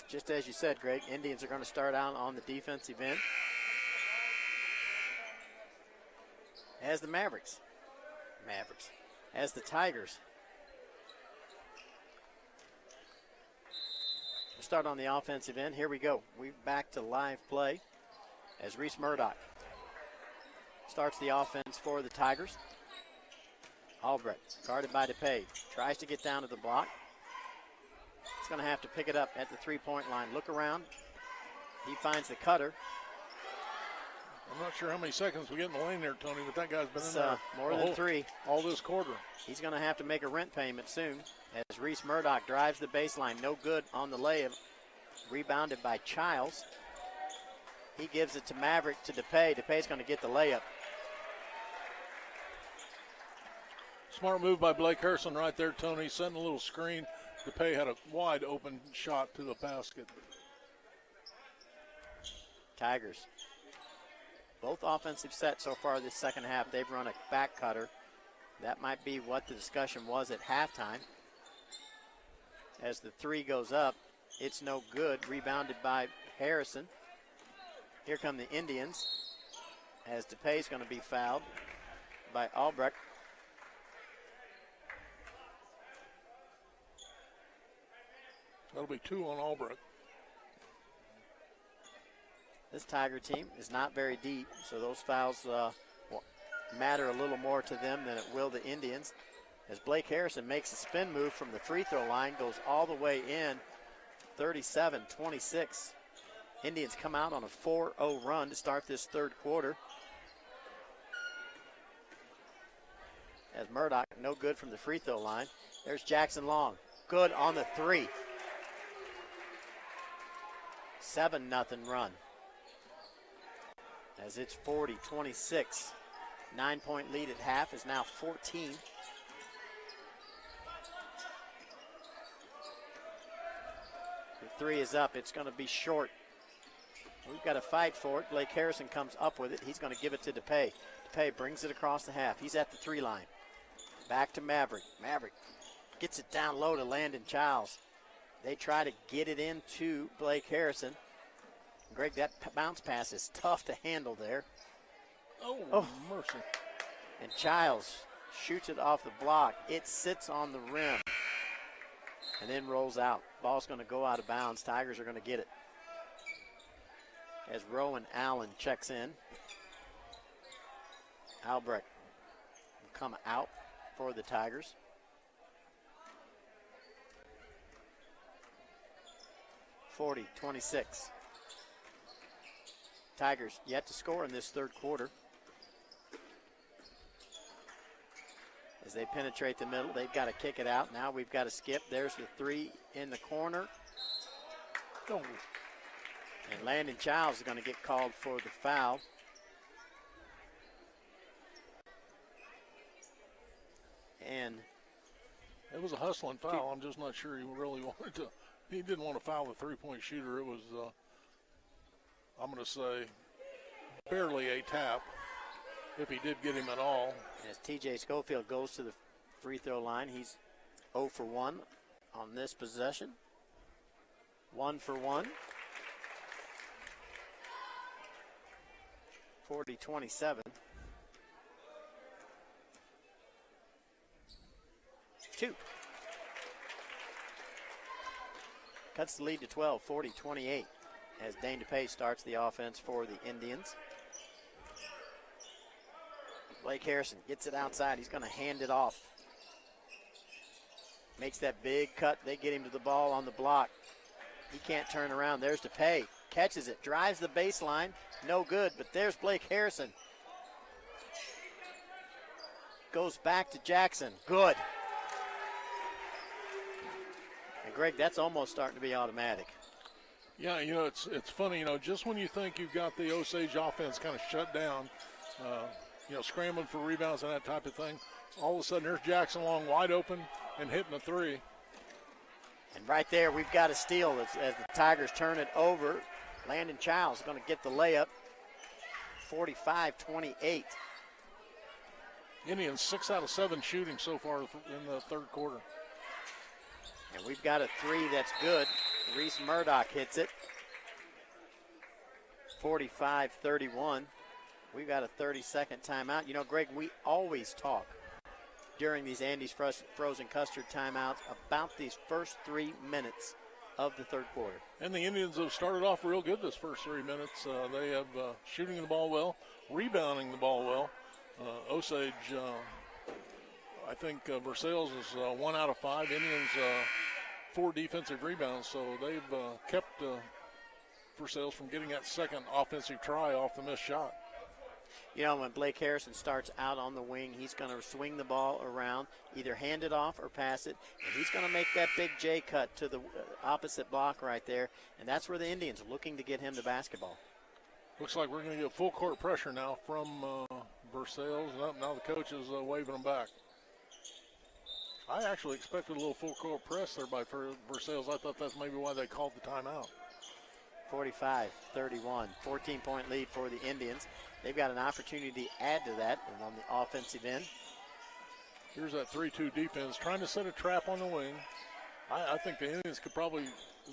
Just as you said, Greg, Indians are going to start out on the defensive end. As the Mavericks. As the Tigers. We'll start on the offensive end. Here we go. We're back to live play as Reese Murdoch starts the offense for the Tigers. Albrecht, guarded by DePay, tries to get down to the block. He's going to have to pick it up at the three-point line. Look around. He finds the cutter. I'm not sure how many seconds we get in the lane there, Tony, but that guy's been in there more than 3 all this quarter. He's going to have to make a rent payment soon as Reese Murdoch drives the baseline. No good on the layup. Rebounded by Childs. He gives it to Maverick to DePay. DePay's going to get the layup. Smart move by Blake Harrison right there, Tony. Setting a little screen. DePay had a wide open shot to the basket. Tigers. Both offensive sets so far this second half. They've run a back cutter. That might be what the discussion was at halftime. As the 3 goes up, it's no good. Rebounded by Harrison. Here come the Indians as DePay's going to be fouled by Albrecht. That'll be 2 on Albrecht. This Tiger team is not very deep, so those fouls will matter a little more to them than it will the Indians. As Blake Harrison makes a spin move from the free throw line, goes all the way in, 37-26. Indians come out on a 4-0 run to start this third quarter. As Murdoch, no good from the free throw line. There's Jackson Long, good on the 3. 7-0 run. As it's 40-26. 9-point lead at half is now 14. The 3 is up. It's going to be short. We've got to fight for it. Blake Harrison comes up with it. He's going to give it to DePay. DePay brings it across the half. He's at the 3 line. Back to Maverick. Maverick gets it down low to Landon Childs. They try to get it into Blake Harrison. Greg, that bounce pass is tough to handle there. Oh, mercy. And Childs shoots it off the block. It sits on the rim and then rolls out. Ball's going to go out of bounds. Tigers are going to get it. As Rowan Allen checks in. Albrecht will come out for the Tigers. (40-26). Tigers yet to score in this third quarter. As they penetrate the middle, they've got to kick it out. Now we've got to skip. There's the 3 in the corner. Oh. And Landon Childs is going to get called for the foul. And it was a hustling foul. I'm just not sure he really wanted to. He didn't want to foul the three-point shooter. It was, I'm going to say, barely a tap, if he did get him at all. As TJ Schofield goes to the free throw line, he's 0 for 1 on this possession. 1 for 1. 40-27. 2. Cuts the lead to 12, 40-28, as Dane DePay starts the offense for the Indians. Blake Harrison gets it outside. He's going to hand it off. Makes that big cut. They get him to the ball on the block. He can't turn around. There's DePay. Catches it. Drives the baseline. No good, but there's Blake Harrison. Goes back to Jackson. Good. And Greg, that's almost starting to be automatic. Yeah, you know, it's funny, you know, just when you think you've got the Osage offense kind of shut down, scrambling for rebounds and that type of thing. All of a sudden, there's Jackson Long wide open and hitting a three. And right there, we've got a steal as the Tigers turn it over. Landon Childs is going to get the layup, 45-28. Indians 6 out of 7 shooting so far in the third quarter. And we've got a three that's good. Reese Murdoch hits it, 45-31. We've got a 30-second timeout. You know, Greg, we always talk during these Andy's Frozen Custard timeouts about these first 3 minutes of the third quarter. And the Indians have started off real good this first 3 minutes. They have shooting the ball well, rebounding the ball well. Osage, I think Versailes is 1 out of 5. Indians 4 defensive rebounds, so they've kept Versailes from getting that second offensive try off the missed shot. You know, when Blake Harrison starts out on the wing, he's going to swing the ball around, either hand it off or pass it, and he's going to make that big J cut to the opposite block right there, and that's where the Indians are looking to get him to basketball. Looks like we're going to get full court pressure now from Versailes. Now the coach is waving them back. I actually expected a little full court press there by Versailes. I thought that's maybe why they called the timeout. 45-31, 14-point lead for the Indians. They've got an opportunity to add to that and on the offensive end. Here's that 3-2 defense trying to set a trap on the wing. I think the Indians could probably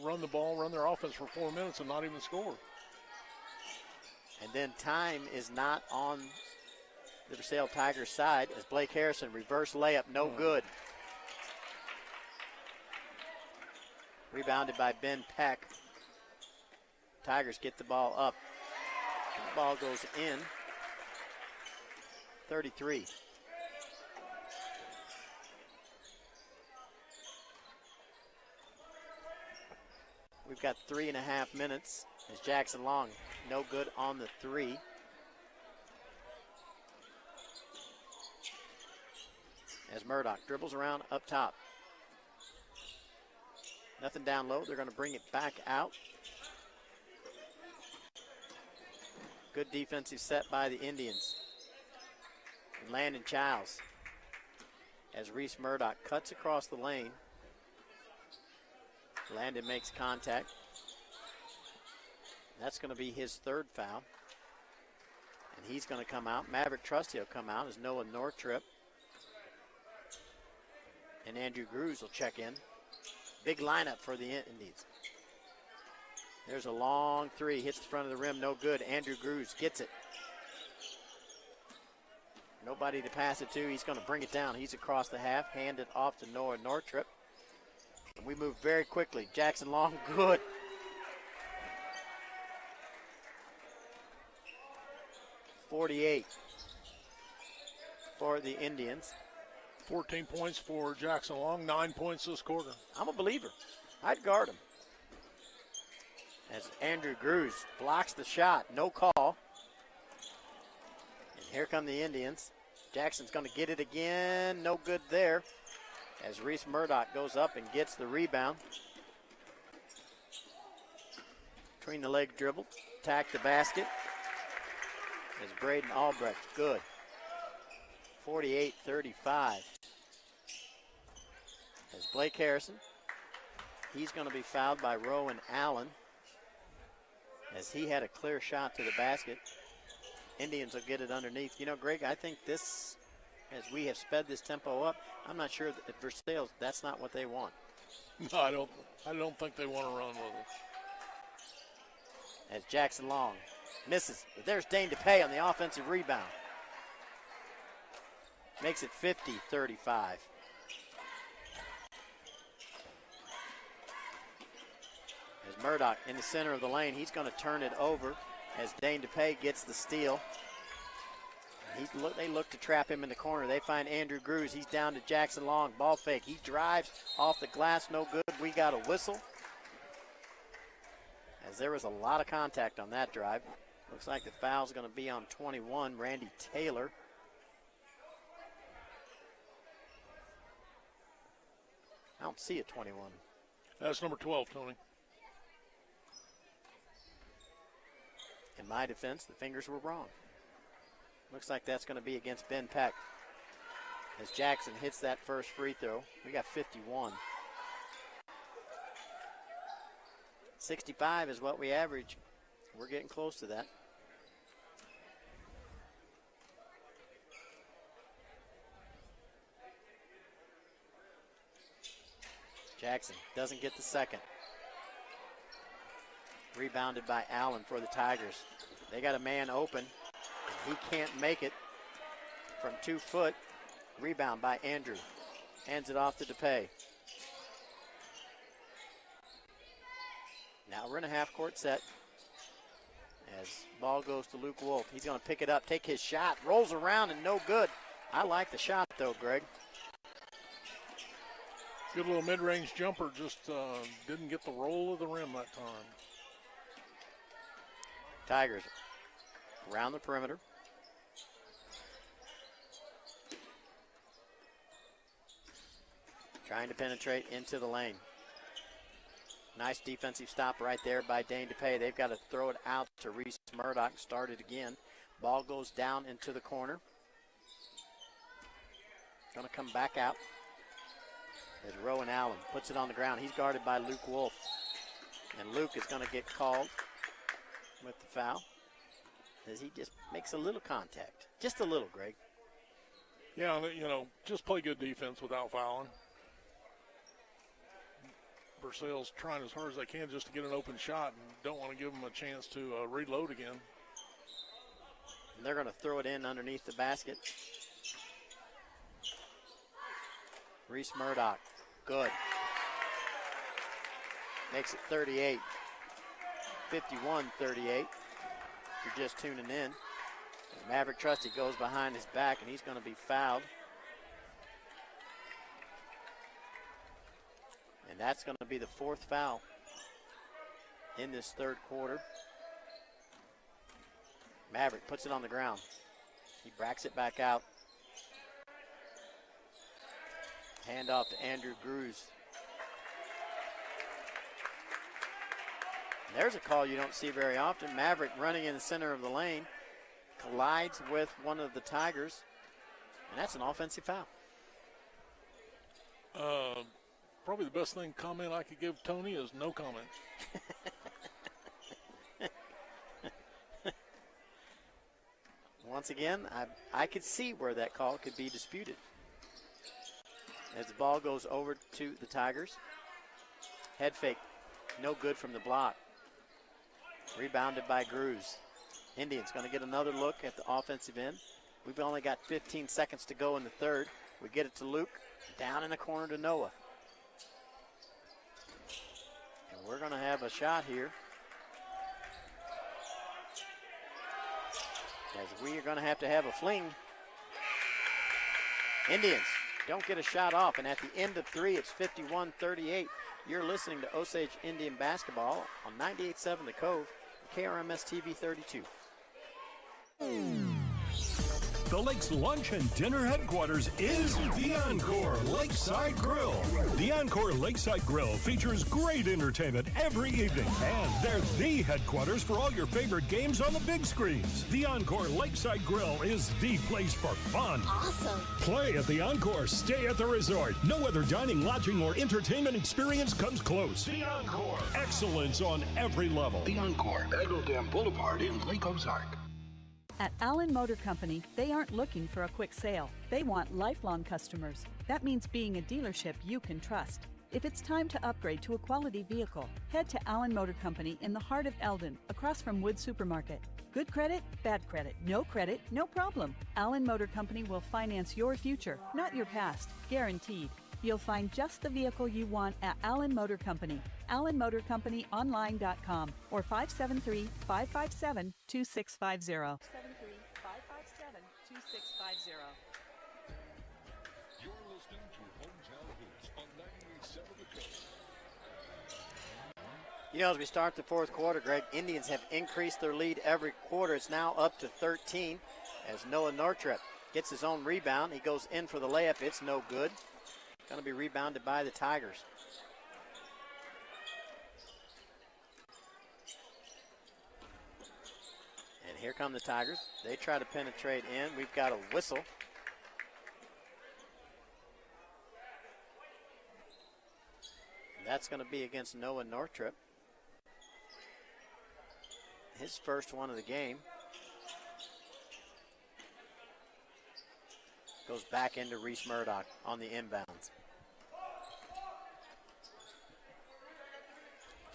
run the ball, run their offense for 4 minutes and not even score. And then time is not on the Versailles Tigers side as Blake Harrison, reverse layup, no good. Rebounded by Ben Peck. Tigers get the ball up. The ball goes in. 33. We've got 3.5 minutes as Jackson Long, no good on the three. As Murdoch dribbles around up top. Nothing down low. They're going to bring it back out. Good defensive set by the Indians. And Landon Childs as Reese Murdoch cuts across the lane. Landon makes contact. That's going to be his third foul. And he's going to come out. Maverick Trusty will come out as Noah Nortrip. And Andrew Grews will check in. Big lineup for the Indians. There's a long three, hits the front of the rim, no good. Andrew Grews gets it. Nobody to pass it to. He's going to bring it down. He's across the half, handed off to Noah Nortrip. And we move very quickly. Jackson Long, good. .48 for the Indians. 14 points for Jackson Long, 9 points this quarter. I'm a believer. I'd guard him. As Andrew Grews blocks the shot, no call. And here come the Indians. Jackson's going to get it again, no good there. As Reese Murdoch goes up and gets the rebound. Between the leg dribble, attack the basket. As Braden Albrecht, good. 48-35. As Blake Harrison, he's going to be fouled by Rowan Allen as he had a clear shot to the basket. Indians will get it underneath. You know, Greg, I think this, as we have sped this tempo up, I'm not sure that at Versailles, that's not what they want. No, I don't think they want to run with it. As Jackson Long misses. But there's Dane DePay on the offensive rebound. Makes it 50-35. As Murdoch in the center of the lane, he's going to turn it over as Dane DePay gets the steal. They look to trap him in the corner. They find Andrew Grews. He's down to Jackson Long. Ball fake. He drives off the glass. No good. We got a whistle. As there was a lot of contact on that drive. Looks like the foul's going to be on 21, Randy Taylor. I don't see a 21. That's number 12, Tony. In my defense, the fingers were wrong. Looks like that's going to be against Ben Peck. As Jackson hits that first free throw, we got 51. 65 is what we average. We're getting close to that. Jackson doesn't get the second. Rebounded by Allen for the Tigers. They got a man open. He can't make it from 2 foot. Rebound by Andrew. Hands it off to DePay. Now we're in a half-court set. As ball goes to Luke Wolf. He's going to pick it up, take his shot, rolls around, and no good. I like the shot, though, Greg. Good little mid-range jumper, just didn't get the roll of the rim that time. Tigers around the perimeter. Trying to penetrate into the lane. Nice defensive stop right there by Dane DePay. They've got to throw it out to Reese Murdoch. Start it again. Ball goes down into the corner. Going to come back out. As Rowan Allen puts it on the ground. He's guarded by Luke Wolf. And Luke is going to get called with the foul. As he just makes a little contact. Just a little, Greg. Yeah, you know, just play good defense without fouling. Versailes trying as hard as they can just to get an open shot and don't want to give them a chance to reload again. And they're going to throw it in underneath the basket. Reese Murdoch, good. Makes it 38. 51-38. If you're just tuning in. Maverick Trusty goes behind his back and he's going to be fouled. And that's going to be the 4th foul in this 3rd quarter. Maverick puts it on the ground. He bracks it back out. Hand off to Andrew Grews. And there's a call you don't see very often. Maverick running in the center of the lane. Collides with one of the Tigers. And that's an offensive foul. Probably the best comment I could give Tony is no comment. Once again, I could see where that call could be disputed. As the ball goes over to the Tigers. Head fake, no good from the block. Rebounded by Grews. Indians going to get another look at the offensive end. We've only got 15 seconds to go in the 3rd. We get it to Luke, down in the corner to Noah. And we're going to have a shot here. As we are going to have a fling. Indians don't get a shot off, and at the end of 3, it's 51-38. You're listening to Osage Indian Basketball on 98.7 The Cove, KRMS TV 32. The lake's lunch and dinner headquarters is the Encore Lakeside Grill. The Encore Lakeside Grill features great entertainment every evening, and they're the headquarters for all your favorite games on the big screens. The Encore Lakeside Grill is the place for fun. Awesome. Play at the Encore, stay at the resort. No other dining, lodging, or entertainment experience comes close. The Encore. Excellence on every level. The Encore, Eagle Dam Boulevard in Lake Ozark. At Allen Motor Company, they aren't looking for a quick sale. They want lifelong customers. That means being a dealership you can trust. If it's time to upgrade to a quality vehicle, head to Allen Motor Company in the heart of Eldon, across from Wood Supermarket. Good credit, bad credit, no problem. Allen Motor Company will finance your future, not your past, guaranteed. You'll find just the vehicle you want at Allen Motor Company. AllenMotorCompanyOnline.com or 573-557-2650. 573-557-2650. You're listening to Hometown Hoops on 98.7 The Cove. You know, as we start the 4th quarter, Greg, Indians have increased their lead every quarter. It's now up to 13 as Noah Northrop gets his own rebound. He goes in for the layup. It's no good. Going to be rebounded by the Tigers. And And here come the Tigers. They try to penetrate in. We've got a whistle. That's going to be against Noah Northrop. His first one of the game. Goes back into Reese Murdoch on the inbounds.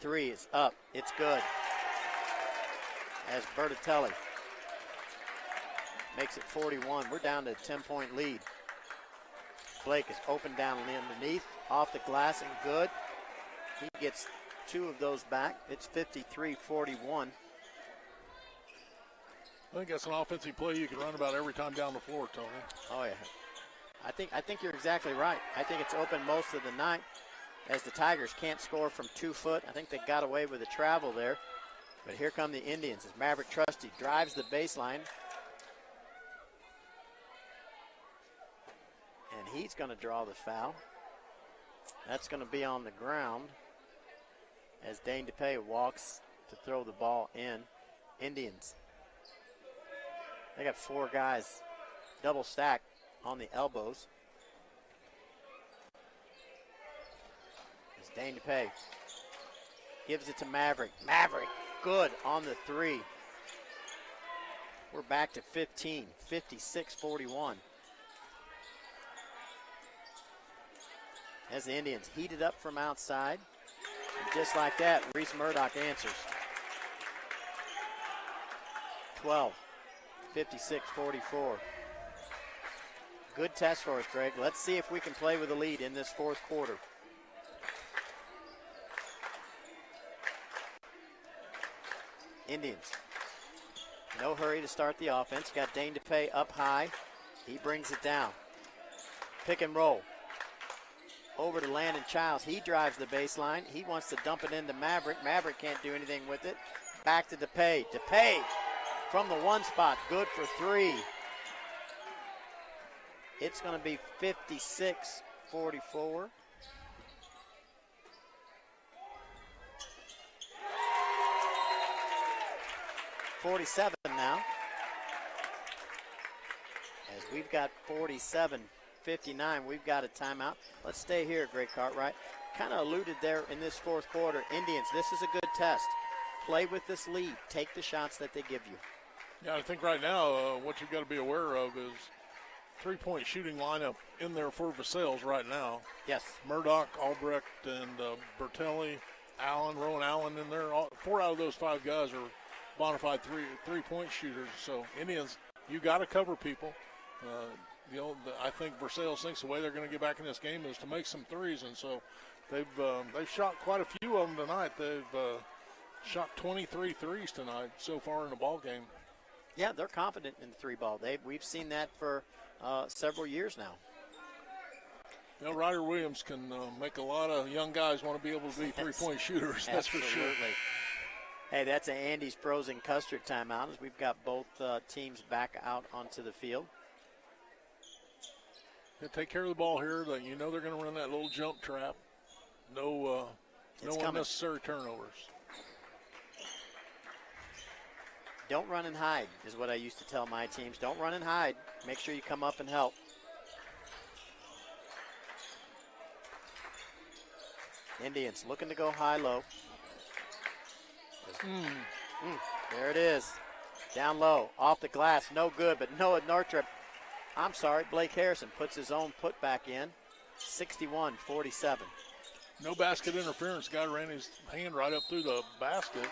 3 is up. It's good. As Bertatelli makes it 41. We're down to a 10-point lead. Blake is open down underneath, off the glass and good. He gets 2 of those back. It's 53-41. I think that's an offensive play you can run about every time down the floor, Tony. Oh, yeah. I think you're exactly right. I think it's open most of the night as the Tigers can't score from 2 foot. I think they got away with the travel there. But here come the Indians as Maverick Trusty drives the baseline. And he's going to draw the foul. That's going to be on the ground as Dane DePay walks to throw the ball in. Indians. They got 4 guys double stacked on the elbows. As Dane DePay gives it to Maverick. Maverick, good on the 3. We're back to 15, 56-41. As the Indians heat it up from outside. And just like that, Reese Murdoch answers. 12. 56-44. Good test for us, Greg. Let's see if we can play with a lead in this 4th quarter. Indians. No hurry to start the offense. Got Dane DePay up high. He brings it down. Pick and roll. Over to Landon Childs. He drives the baseline. He wants to dump it into Maverick. Maverick can't do anything with it. Back to DePay. DePay from the 1 spot. Good for 3. It's going to be 56-44. .47 now. As we've got 47-59, we've got a timeout. Let's stay here, Greg Cartwright. Kind of alluded there in this 4th quarter. Indians, this is a good test. Play with this lead. Take the shots that they give you. Yeah, I think right now what you've got to be aware of is 3-point shooting lineup in there for Versailes right now. Yes. Murdoch, Albrecht, and Bertelli, Allen, Rowan Allen in there. 4 out of those 5 guys are bona fide three-point shooters. So Indians, you got to cover people. I think Versailes thinks the way they're going to get back in this game is to make some threes, and so they've shot quite a few of them tonight. They've shot 23 threes tonight so far in the ball game. Yeah, they're confident in the 3-ball. We've seen that for several years now. You know, Ryder Williams can make a lot of young guys want to be able to be three-point shooters. That's for sure. Hey, that's an Andy's Frozen Custard timeout as we've got both teams back out onto the field. Yeah, take care of the ball here. You know they're going to run that little jump trap. No unnecessary turnovers. Don't run and hide is what I used to tell my teams. Don't run and hide. Make sure you come up and help. Indians looking to go high-low. There it is. Down low, off the glass, no good, but Noah Northrop, Blake Harrison puts his own putback in. 61-47. No basket interference. Guy ran his hand right up through the basket.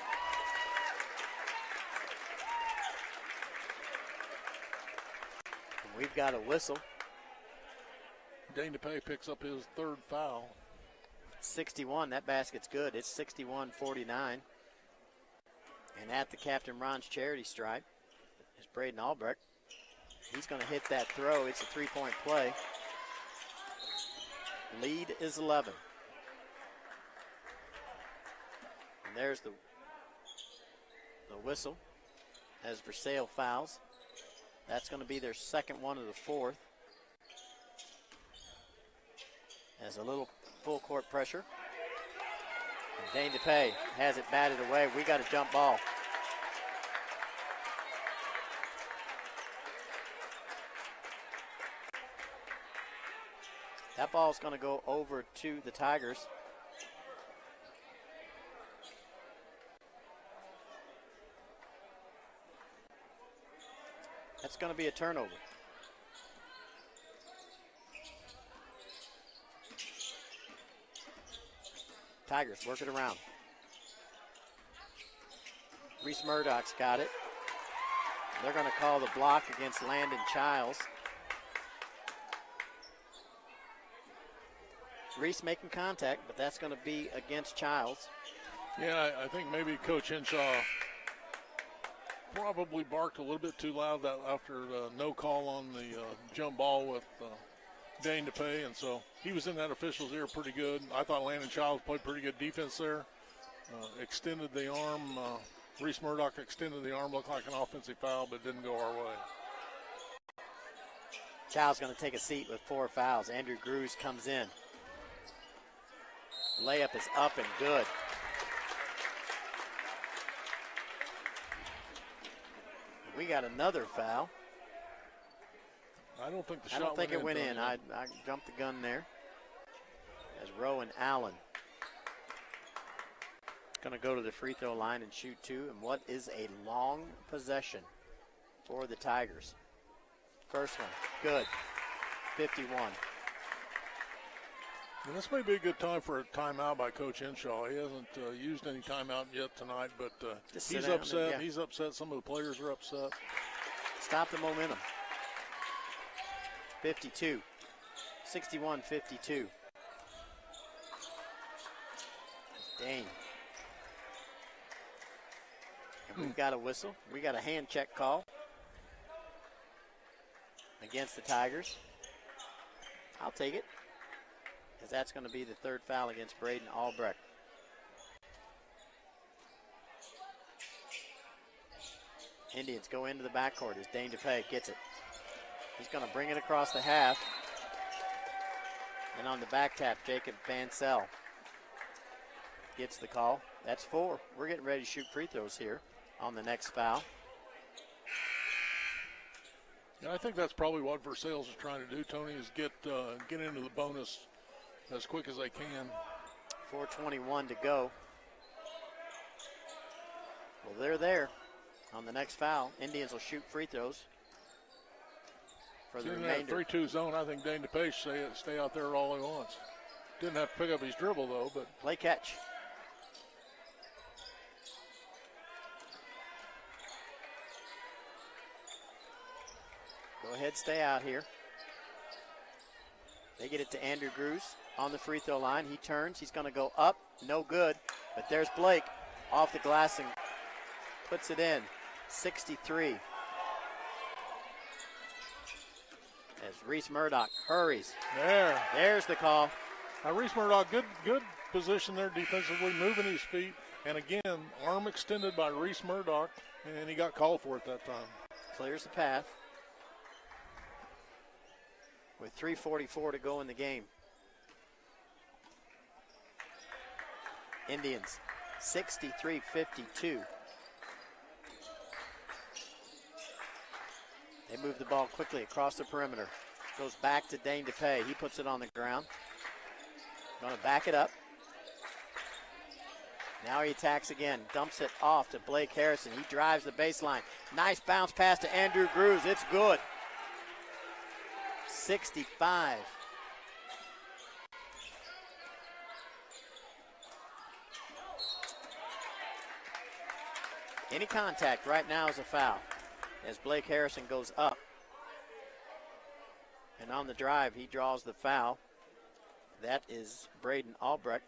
We've got a whistle. Dane DePay picks up his 3rd foul. 61, that basket's good. It's 61-49. And at the Captain Ron's charity stripe is Braden Albrecht. He's going to hit that throw. It's a 3-point play. Lead is 11. And there's the whistle as Versailles fouls. That's going to be their 2nd one of the 4th. As a little full court pressure. And Dane DePay has it batted away. We got a jump ball. That ball's going to go over to the Tigers. That's going to be a turnover. Tigers work it around. Reese Murdoch's got it. They're going to call the block against Landon Childs. Reese making contact, but that's going to be against Childs. Yeah, I think maybe Coach Henshaw probably barked a little bit too loud after no call on the jump ball with Dane DePay, and so he was in that official's ear pretty good. I thought Landon Childs played pretty good defense there. Extended the arm. Reese Murdoch extended the arm, looked like an offensive foul, but didn't go our way. Childs going to take a seat with 4 fouls. Andrew Grews comes in. Layup is up and good. We got another foul. I don't think the shot I don't think it went in. Tony. I jumped the gun there. As Rowan Allen going to go to the free throw line and shoot 2. And what is a long possession for the Tigers? First one, good. 51. And this may be a good time for a timeout by Coach Henshaw. He hasn't used any timeout yet tonight, but he's upset. Yeah. He's upset. Some of the players are upset. Stop the momentum. 52. 61-52. Dane. And we've got a whistle. We got a hand check call against the Tigers. I'll take it, because that's going to be the 3rd foul against Braden Albrecht. Indians go into the backcourt as Dane DePay gets it. He's going to bring it across the half. And on the back tap, Jacob Vansell gets the call. That's 4. We're getting ready to shoot free throws here on the next foul. Yeah, I think that's probably what Versailes is trying to do, Tony, is get into the bonus as quick as they can. 4:21 to go. Well, they're there on the next foul. Indians will shoot free throws for the In that remainder. 3-2 zone, I think Dane DePay should stay out there all he wants. Didn't have to pick up his dribble, though, but Play catch. Go ahead, stay out here. They get it to Andrew Grews on the free throw line. He turns. He's going to go up. No good. But there's Blake off the glass and puts it in. 63. As Reese Murdoch hurries. There's the call. Now, Reese Murdoch, good position there defensively, moving his feet. And again, arm extended by Reese Murdoch, and he got called for it that time. Clears the path. With 3:44 to go in the game. Indians 63-52. They move the ball quickly across the perimeter. Goes back to Dane DePay. He puts it on the ground. Going to back it up. Now he attacks again. Dumps it off to Blake Harrison. He drives the baseline. Nice bounce pass to Andrew Grews. It's good. 65. Any contact right now is a foul as Blake Harrison goes up. And on the drive, he draws the foul. That is Braden Albrecht.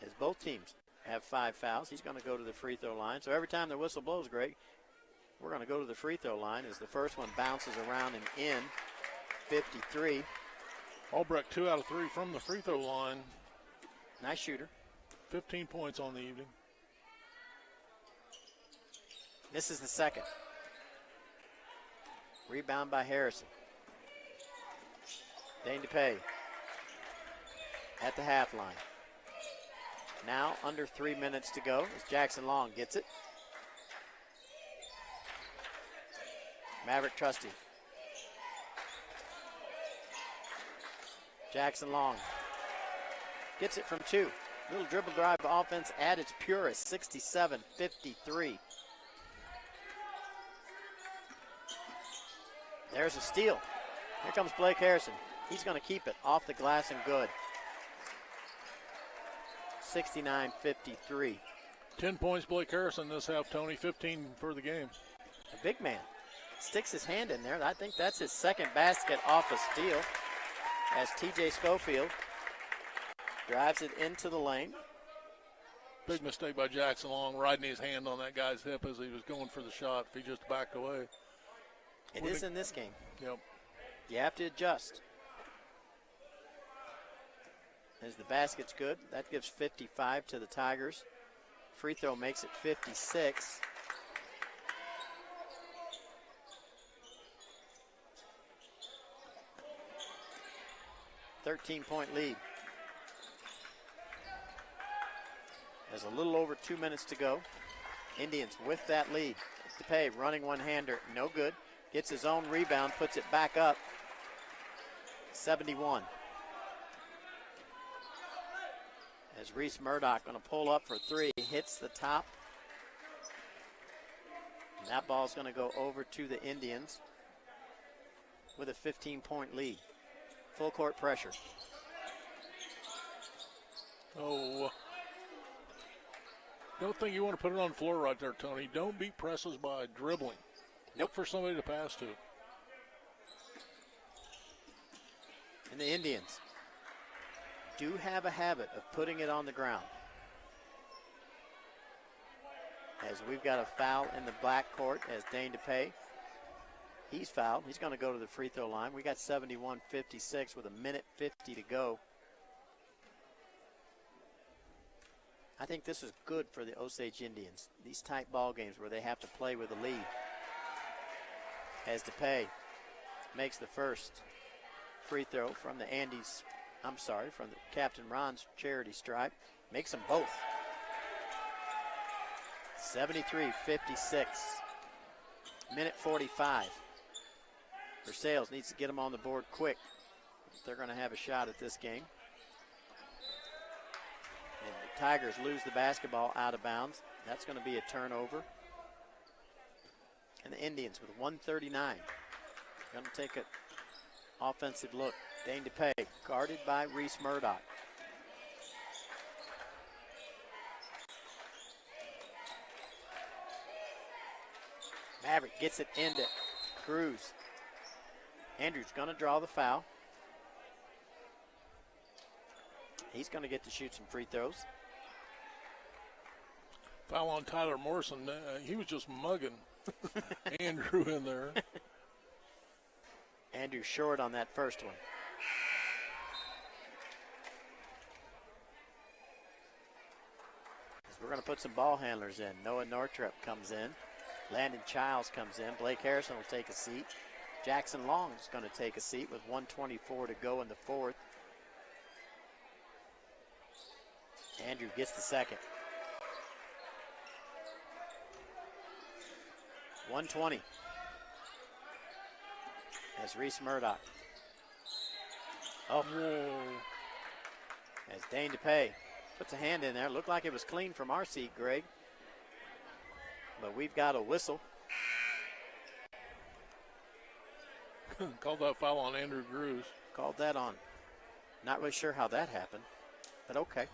As both teams have 5 fouls, he's going to go to the free throw line. So every time the whistle blows, Greg, we're going to go to the free throw line as the first one bounces around and in. 53. Albrecht 2 out of 3 from the free throw line. Nice shooter. 15 points on the evening. This is the second. Rebound by Harrison. Dane DePay at the half line. Now under 3 minutes to go as Jackson Long gets it. Maverick Trusty. Jackson Long gets it from 2. Little dribble drive offense at its purest, 67-53. There's a steal. Here comes Blake Harrison. He's going to keep it off the glass and good. 69-53. 10 points, Blake Harrison this half, Tony. 15 for the game. A big man. Sticks his hand in there. I think that's his second basket off a steal as TJ Schofield drives it into the lane. Big mistake by Jackson Long, riding his hand on that guy's hip as he was going for the shot. If he just backed away. It is in this game. Yep. You have to adjust. As the basket's good, that gives 55 to the Tigers. Free throw makes it 56. $13-point lead. There's a little over 2 minutes to go. Indians with that lead. DePay running one-hander, no good. Gets his own rebound, puts it back up. 71. As Reese Murdoch going to pull up for 3, hits the top. And that ball's going to go over to the Indians with a 15-point lead. Full court pressure. Oh, don't think you want to put it on the floor right there, Tony. Don't beat presses by dribbling. Look for somebody to pass to. And the Indians do have a habit of putting it on the ground. As we've got a foul in the black court as Dane DePay. He's fouled. He's going to go to the free throw line. We got 71-56 with 1:50 to go. I think this is good for the Osage Indians. These tight ball games where they have to play with a lead. As DePay makes the first free throw from the from the Captain Ron's charity stripe. Makes them both. 73-56. Minute 45. Versailes needs to get them on the board quick. They're going to have a shot at this game. And the Tigers lose the basketball out of bounds. That's going to be a turnover. And the Indians with 139. Going to take an offensive look. Dane DePay, guarded by Reese Murdoch. Maverick gets it into Cruz. Andrews going to draw the foul. He's going to get to shoot some free throws. Foul on Tyler Morrison. He was just mugging Andrew in there. Andrew short on that first one. We're going to put some ball handlers in. Noah Northrop comes in. Landon Childs comes in. Blake Harrison will take a seat. Jackson Long is going to take a seat with 1:24 to go in the fourth. Andrew gets the second. 1:20. As Reese Murdoch. Oh. Whoa. As Dane DePay puts a hand in there. Looked like it was clean from our seat, Greg. But we've got a whistle. Called that foul on Andrew Cruz. Called that on. Not really sure how that happened, but okay.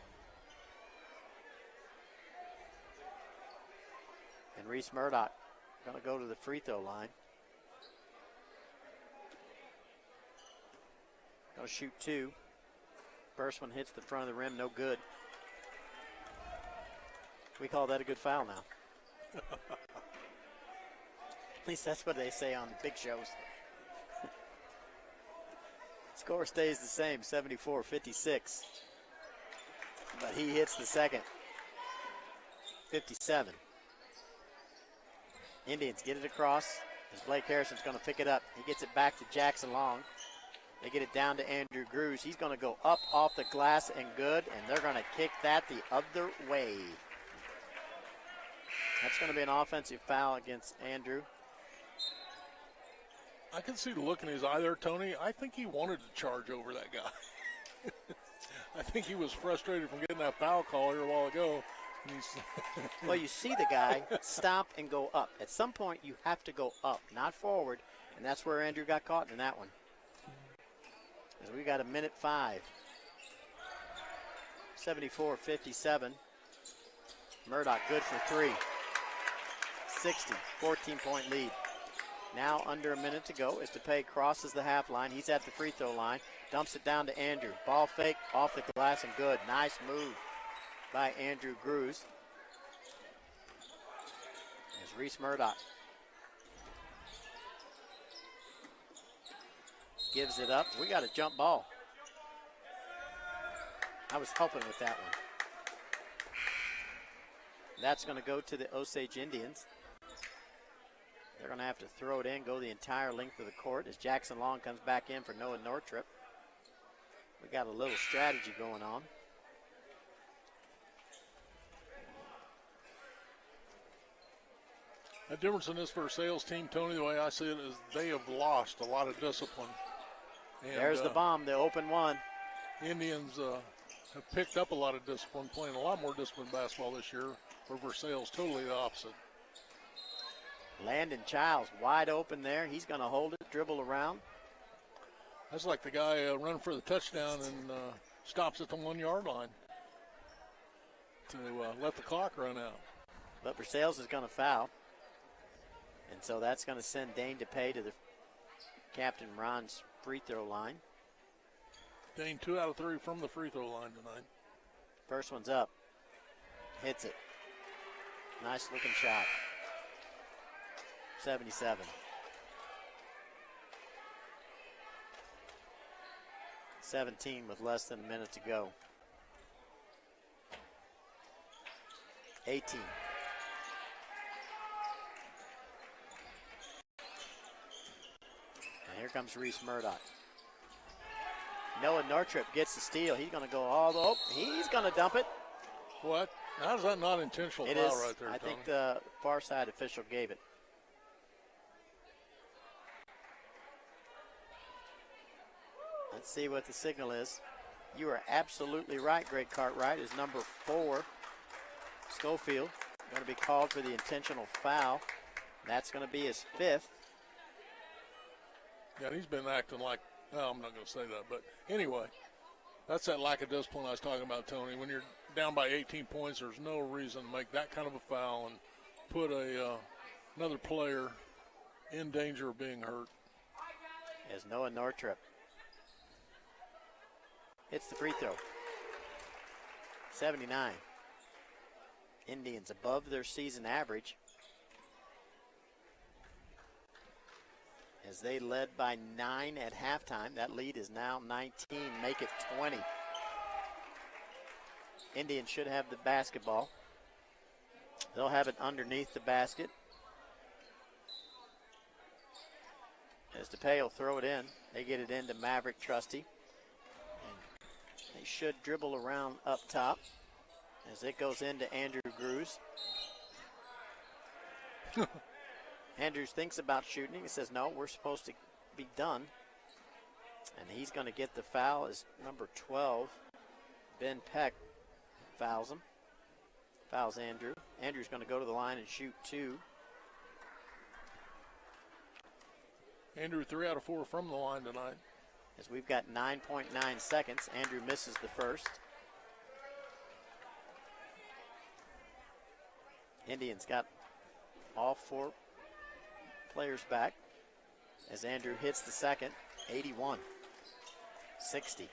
And Reese Murdoch going to go to the free throw line. Going to shoot 2. First one hits the front of the rim, no good. We call that a good foul now. At least that's what they say on big shows. Score stays the same, 74-56. But he hits the second. 57. Indians get it across as Blake Harrison's going to pick it up. He gets it back to Jackson Long. They get it down to Andrew Cruz. He's going to go up off the glass and good, and they're going to kick that the other way. That's going to be an offensive foul against Andrew. I can see the look in his eye there, Tony. I think he wanted to charge over that guy. I think he was frustrated from getting that foul call here a while ago. Well, you see the guy stop and go up. At some point, you have to go up, not forward, and that's where Andrew got caught in that one. As we got a minute 5. 74-57. Murdoch good for 3. 60, 14-point lead. Now under a minute to go as DePay crosses the half line. He's at the free throw line. Dumps it down to Andrew. Ball fake off the glass and good. Nice move by Andrew Grews. There's Reese Murdoch. Gives it up. We got a jump ball. I was helping with that one. That's going to go to the Osage Indians. They're going to have to throw it in, go the entire length of the court as Jackson Long comes back in for Noah Nortrip. We got a little strategy going on. The difference in this Versailes team, Tony, the way I see it, is they have lost a lot of discipline. And, there's the bomb, the open one. Indians have picked up a lot of discipline, playing a lot more disciplined basketball this year, where Versailes totally the opposite. Landon Childs wide open there. He's going to hold it, dribble around. That's like the guy running for the touchdown and stops at the 1 yard line to let the clock run out. But Versailes is going to foul. And so that's going to send Dane DePay to the Captain Ron's free throw line. Dane 2 out of 3 from the free throw line tonight. First one's up. Hits it. Nice looking shot. 77. 17 with less than a minute to go. 18. And here comes Reese Murdoch. Noah Nortrip gets the steal. He's going to go all the way. He's going to dump it. What? How's that not intentional It foul is. right there, I Tony? think the far side official gave it. Let's see what the signal is. You are absolutely right, Greg Cartwright, is number 4. Schofield going to be called for the intentional foul. That's going to be his 5th. Yeah, he's been acting like, well, I'm not going to say that. But anyway, that's that lack of discipline I was talking about, Tony. When you're down by 18 points, there's no reason to make that kind of a foul and put another player in danger of being hurt. As Noah Nortrip hits the free throw. 79. Indians above their season average as they led by 9 at halftime. That lead is now 19. Make it 20. Indians should have the basketball. They'll have it underneath the basket. As DePay will throw it in. They get it into Maverick Trusty. They should dribble around up top as it goes into Andrew Grews. Andrews thinks about shooting. He says, no, we're supposed to be done. And he's going to get the foul as number 12. Ben Peck fouls him. Fouls Andrew. Andrew's going to go to the line and shoot 2. Andrew 3 out of 4 from the line tonight. As we've got 9.9 seconds. Andrew misses the first. Indians got all 4 players back as Andrew hits the second. 81. 60.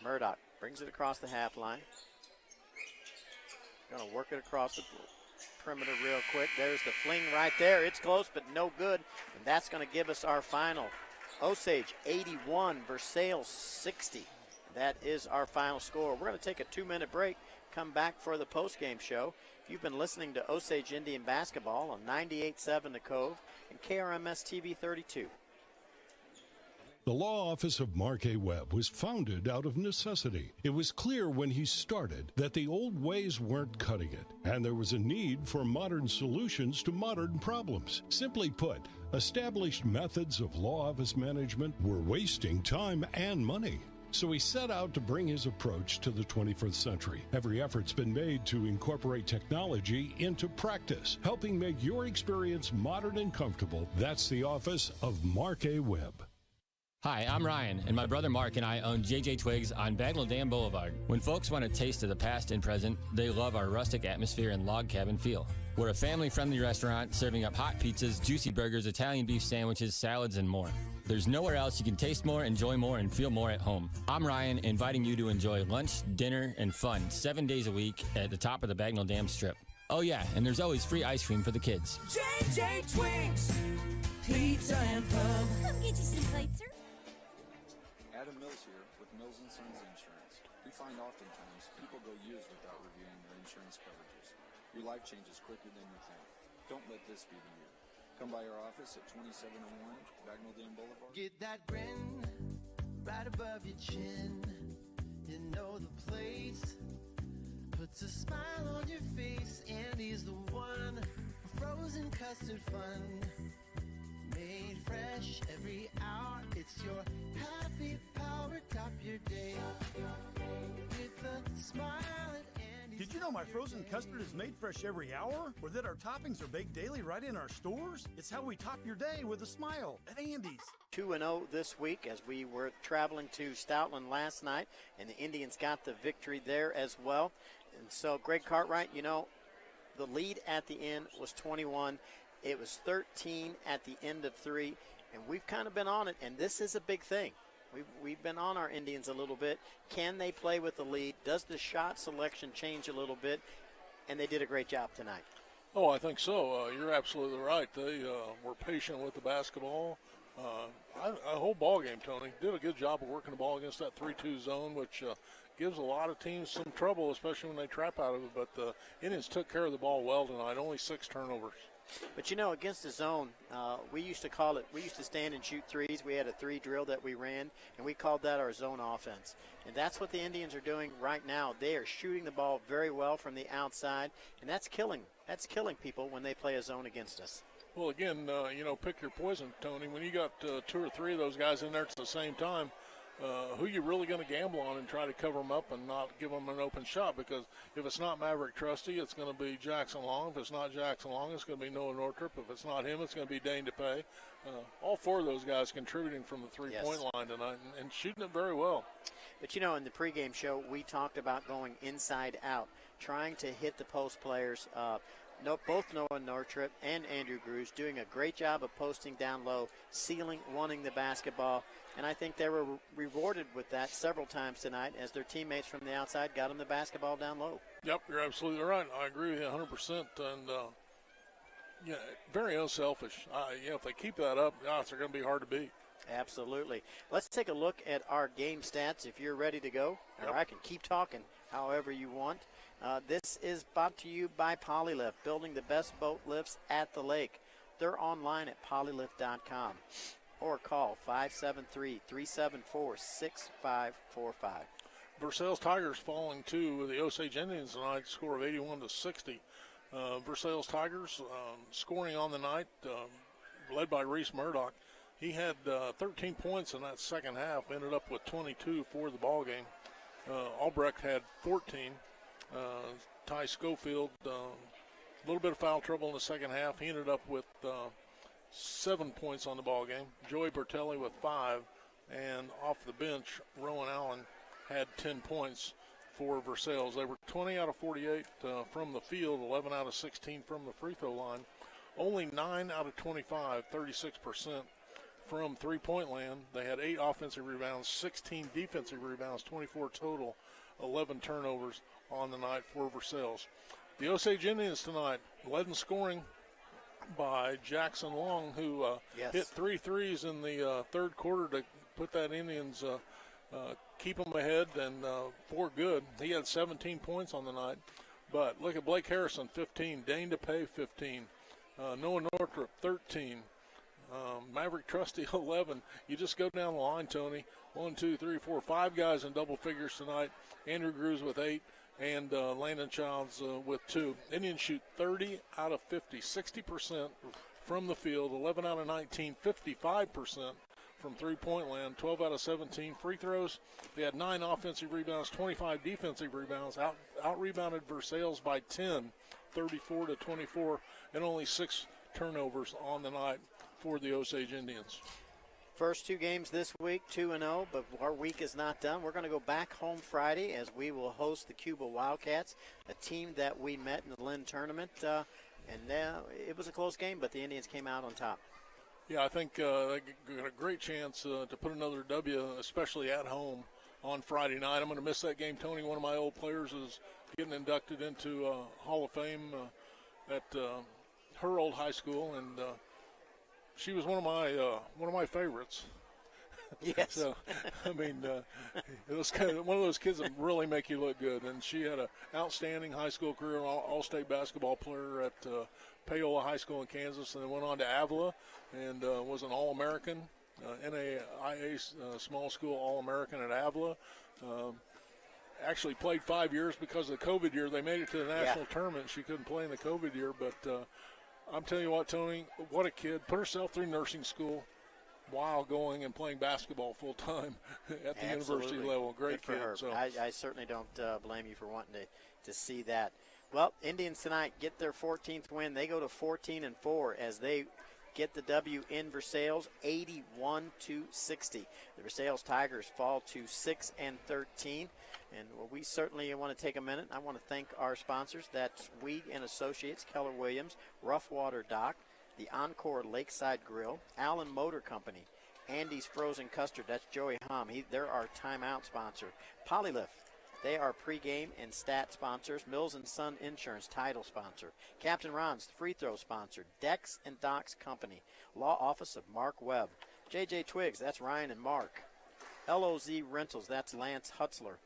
Murdoch brings it across the half line. Going to work it across the perimeter real quick. There's the fling right there. It's close, but no good. And that's going to give us our final. Osage 81, Versailes 60. That is our final score. We're going to take a 2-minute break. Come back for the post-game show. If you've been listening to Osage Indian Basketball on 98.7 The Cove and KRMS TV 32. The law office of Mark A. Webb was founded out of necessity. It was clear when he started that the old ways weren't cutting it, and there was a need for modern solutions to modern problems. Simply put, established methods of law office management were wasting time and money. So he set out to bring his approach to the 21st century. Every effort's been made to incorporate technology into practice, helping make your experience modern and comfortable. That's the office of Mark A. Webb. Hi, I'm Ryan, and my brother Mark and I own JJ Twigs on Bagnell Dam Boulevard. When folks want a taste of the past and present, they love our rustic atmosphere and log cabin feel. We're a family-friendly restaurant serving up hot pizzas, juicy burgers, Italian beef sandwiches, salads, and more. There's nowhere else you can taste more, enjoy more, and feel more at home. I'm Ryan, inviting you to enjoy lunch, dinner, and fun 7 days a week at the top of the Bagnell Dam Strip. Oh yeah, and there's always free ice cream for the kids. JJ Twigs, pizza and pub. Come get you some plates, sir. Adam Mills here with Mills & Sons Insurance. We find oftentimes people go years without reviewing their insurance coverages. Your life changes quicker than you think. Don't let this be the year. Come by our office at 2701 Bagnell Dam Boulevard. Get that grin right above your chin. You know the place. Puts a smile on your face, and he's the one. Frozen custard fun. Made fresh every hour. It's your happy power. Top your day with a smile. Did you know my frozen custard is made fresh every hour? Or that our toppings are baked daily right in our stores? It's how we top your day with a smile at Andy's. 2-0 this week as we were traveling to Stoutland last night, and the Indians got the victory there as well. And so, Greg Cartwright, you know, the lead at the end was 21. It was 13 at the end of 3, and we've kind of been on it, and this is a big thing. We've been on our Indians a little bit. Can they play with the lead? Does the shot selection change a little bit? And they did a great job tonight. Oh, I think so. You're absolutely right. They were patient with the basketball. A whole ball game, Tony. Did a good job of working the ball against that 3-2 zone, which gives a lot of teams some trouble, especially when they trap out of it. But the Indians took care of the ball well tonight. Only 6 turnovers. But, you know, against the zone, we used to stand and shoot threes. We had a 3 drill that we ran, and we called that our zone offense. And that's what the Indians are doing right now. They are shooting the ball very well from the outside, and that's killing people when they play a zone against us. Well, again, pick your poison, Tony. When you got 2 or 3 of those guys in there at the same time, who you really going to gamble on and try to cover them up and not give them an open shot? Because if it's not Maverick Trusty, it's going to be Jackson Long. If it's not Jackson Long, it's going to be Noah Northrop. If it's not him, it's going to be Dane DePay. All 4 of those guys contributing from the three-point line tonight and shooting it very well. But, you know, in the pregame show, we talked about going inside out, trying to hit the post players. Both Noah Northrop and Andrew Grews doing a great job of posting down low, sealing, wanting the basketball. And I think they were rewarded with that several times tonight as their teammates from the outside got them the basketball down low. Yep, you're absolutely right. I agree with you 100%. And, very unselfish. If they keep that up, they're going to be hard to beat. Absolutely. Let's take a look at our game stats if you're ready to go. Yep. Or I can keep talking however you want. This is brought to you by Polylift, building the best boat lifts at the lake. They're online at polylift.com or call 573-374-6545. Versailes Tigers falling to the Osage Indians tonight, score of 81-60. Versailes Tigers scoring on the night, led by Reese Murdoch. He had 13 points in that second half, ended up with 22 for the ball game. Albrecht had 14. Ty Schofield, a little bit of foul trouble in the second half. He ended up with 7 points on the ball game. Joey Bertelli with 5, and off the bench, Rowan Allen had 10 points for Versailes. They were 20 out of 48 from the field, 11 out of 16 from the free throw line. Only 9 out of 25, 36% from three-point land. They had 8 offensive rebounds, 16 defensive rebounds, 24 total, 11 turnovers on the night for Versailes. The Osage Indians tonight led in scoring by Jackson Long, who hit 3 threes in the third quarter to put that Indians, keep them ahead and 4 good. He had 17 points on the night. But look at Blake Harrison, 15. Dane DePay, 15. Noah Northrop, 13. Maverick Trusty 11. You just go down the line, Tony. 1, 2, 3, 4, 5 guys in double figures tonight. Andrew Grews with 8 and Landon Childs with 2. Indians shoot 30 out of 50, 60% from the field, 11 out of 19, 55% from three-point land, 12 out of 17 free throws. They had 9 offensive rebounds, 25 defensive rebounds, out-rebounded Versailes by 10, 34-24, and only 6 turnovers on the night for the Osage Indians. First 2 games this week, 2-0, but our week is not done. We're going to go back home Friday as we will host the Cuba Wildcats, a team that we met in the Lynn tournament. It was a close game, but the Indians came out on top. Yeah, I think they got a great chance to put another W, especially at home on Friday night. I'm going to miss that game. Tony, one of my old players, is getting inducted into Hall of Fame at her old high school, and she was one of my favorites. Yes. So, I mean, it was kind of one of those kids that really make you look good. And she had an outstanding high school career, all-state basketball player at Paola High School in Kansas, and then went on to Avila and was an All-American, NAIA small school All-American at Avila. Actually played 5 years because of the COVID year. They made it to the national tournament. She couldn't play in the COVID year, but I'm telling you what, Tony, what a kid. Put herself through nursing school while going and playing basketball full-time at the university level. Great Good for kid. her. So. I certainly don't blame you for wanting to see that. Well, Indians tonight get their 14th win. They go to 14-4 as they get the W in Versailes, 81-60. The Versailes Tigers fall to 6-13. And we certainly want to take a minute. I want to thank our sponsors. That's Weed and Associates, Keller Williams, Rough Water Dock, the Encore Lakeside Grill, Allen Motor Company, Andy's Frozen Custard, that's Joey Hom. They're our timeout sponsor. Polylift, they are pregame and stat sponsors. Mills & Son Insurance, title sponsor. Captain Ron's, the free throw sponsor. Dex and Docks Company, law office of Mark Webb. JJ Twigs, that's Ryan and Mark. LOZ Rentals, that's Lance Hutzler.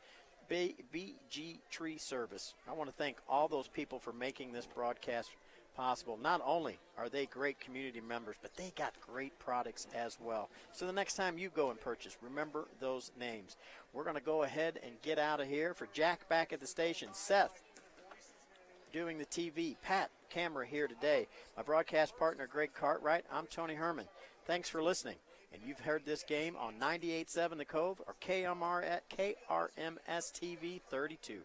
BG Tree Service, I want to thank all those people for making this broadcast possible. Not only are they great community members, but they got great products as well. So the next time you go and purchase, remember those names. We're going to go ahead and get out of here. For Jack back at the station, Seth doing the TV, Pat camera here today, my broadcast partner Greg Cartwright, I'm Tony Herman. Thanks for listening. And you've heard this game on 98.7 The Cove or KMR at KRMS TV 32.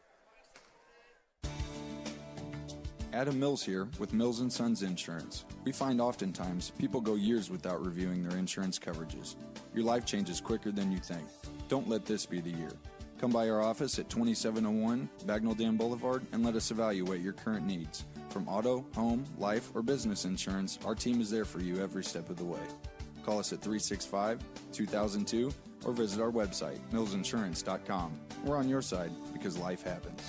Adam Mills here with Mills & Sons Insurance. We find oftentimes people go years without reviewing their insurance coverages. Your life changes quicker than you think. Don't let this be the year. Come by our office at 2701 Bagnell Dam Boulevard and let us evaluate your current needs. From auto, home, life, or business insurance, our team is there for you every step of the way. Call us at 365-2002 or visit our website, millsinsurance.com. We're on your side because life happens.